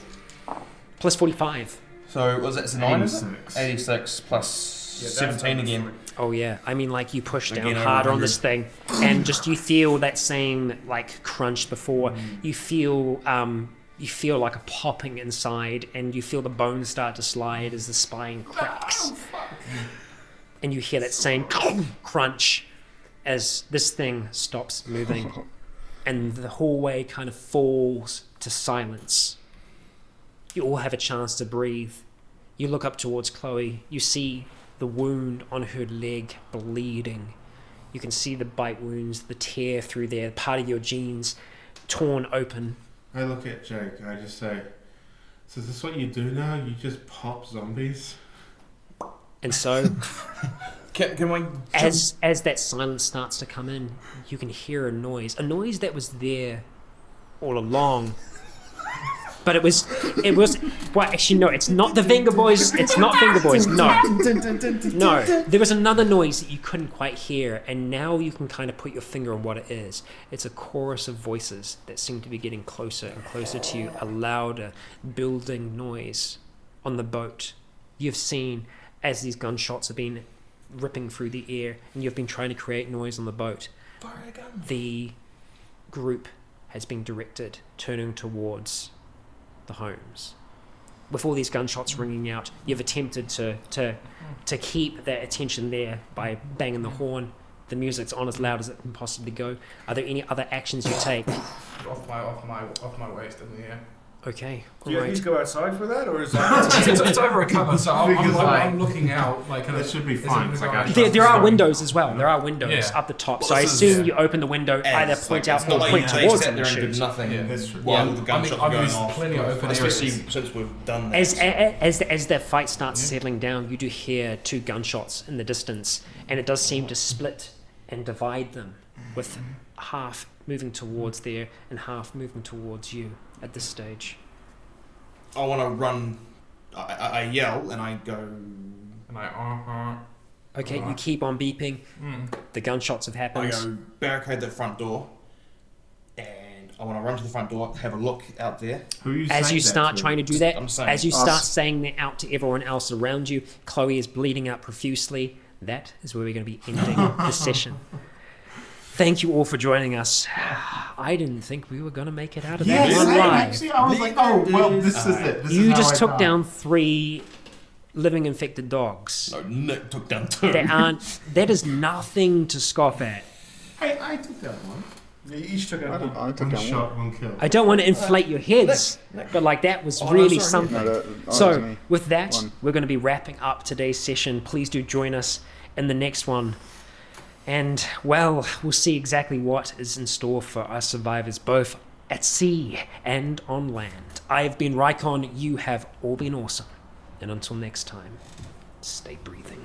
Plus 45. So was it 9? 86. 86 plus 17 again. Oh yeah, I mean, like you push down Again, over harder on 100. this thing, and just you feel that same like crunch before. You feel like a popping inside, and you feel the bones start to slide as the spine cracks, and you hear that same crunch as this thing stops moving, and the hallway kind of falls to silence. You all have a chance to breathe. You look up towards Chloe. You see the wound on her leg bleeding. You can see the bite wounds, the tear through there, part of your jeans torn open. I look at Jake, I just say, so is this what you do now? You just pop zombies? And so, Can we... as that silence starts to come in, you can hear a noise that was there all along. But it was, well, actually, no, it's not the Finger Boys. It's not Finger Boys, no. No, there was another noise that you couldn't quite hear, and now you can kind of put your finger on what it is. It's a chorus of voices that seem to be getting closer and closer to you, a louder, building noise on the boat. You've seen, as these gunshots have been ripping through the air, and you've been trying to create noise on the boat, the group has been directed, turning towards the homes. With all these gunshots ringing out, you've attempted to keep that attention there by banging the horn. The music's on as loud as it can possibly go. Are there any other actions you take? Off my waist in the air. Okay, Do you at alright. least go outside for that, or is that? It's over a cover, so Because, I'm looking out. Like, kind That of, should be is it fine. because Like, I- actually- There are windows as well. There are windows Yeah. up the top. Well, So I this is- assume you open the window, either As, point like, out it's or not like point they towards sat them there and and did shoot. nothing Yeah. That's true. while Yeah. the gunshots I've were going used off. plenty of open Especially areas. since we've done that. As the fight starts settling down, you do hear two gunshots in the distance, and it does seem to split and divide them, with half moving towards there and half moving towards you at this stage. I want to run. I yell and I go. And I, Okay, you Alright. keep on beeping. The gunshots have I happened. go barricade the front door, and I want to run to the front door, have a look out there. Who are you As saying you that start to? trying to do that, I'm saying as you us. start saying that out to everyone else around you, Chloe is bleeding out profusely. That is where we're going to be ending the session. Thank you all for joining us. I didn't think we were going to make it out of that Yes, one same, live. actually, I was like, oh, well, this is it. This You is just how I took die. down 3 living infected dogs. No, Nick took down 2. That is nothing to scoff at. Hey, I took that one. You each took I, out one. I took One that one. shot, one kill. I don't want to inflate your heads, but like that was Oh, no, really sorry, something. No, that was So me. with that, One. we're going to be wrapping up today's session. Please do join us in the next one. And, well, we'll see exactly what is in store for us survivors, both at sea and on land. I have been Rycon. You have all been awesome. And until next time, stay breathing.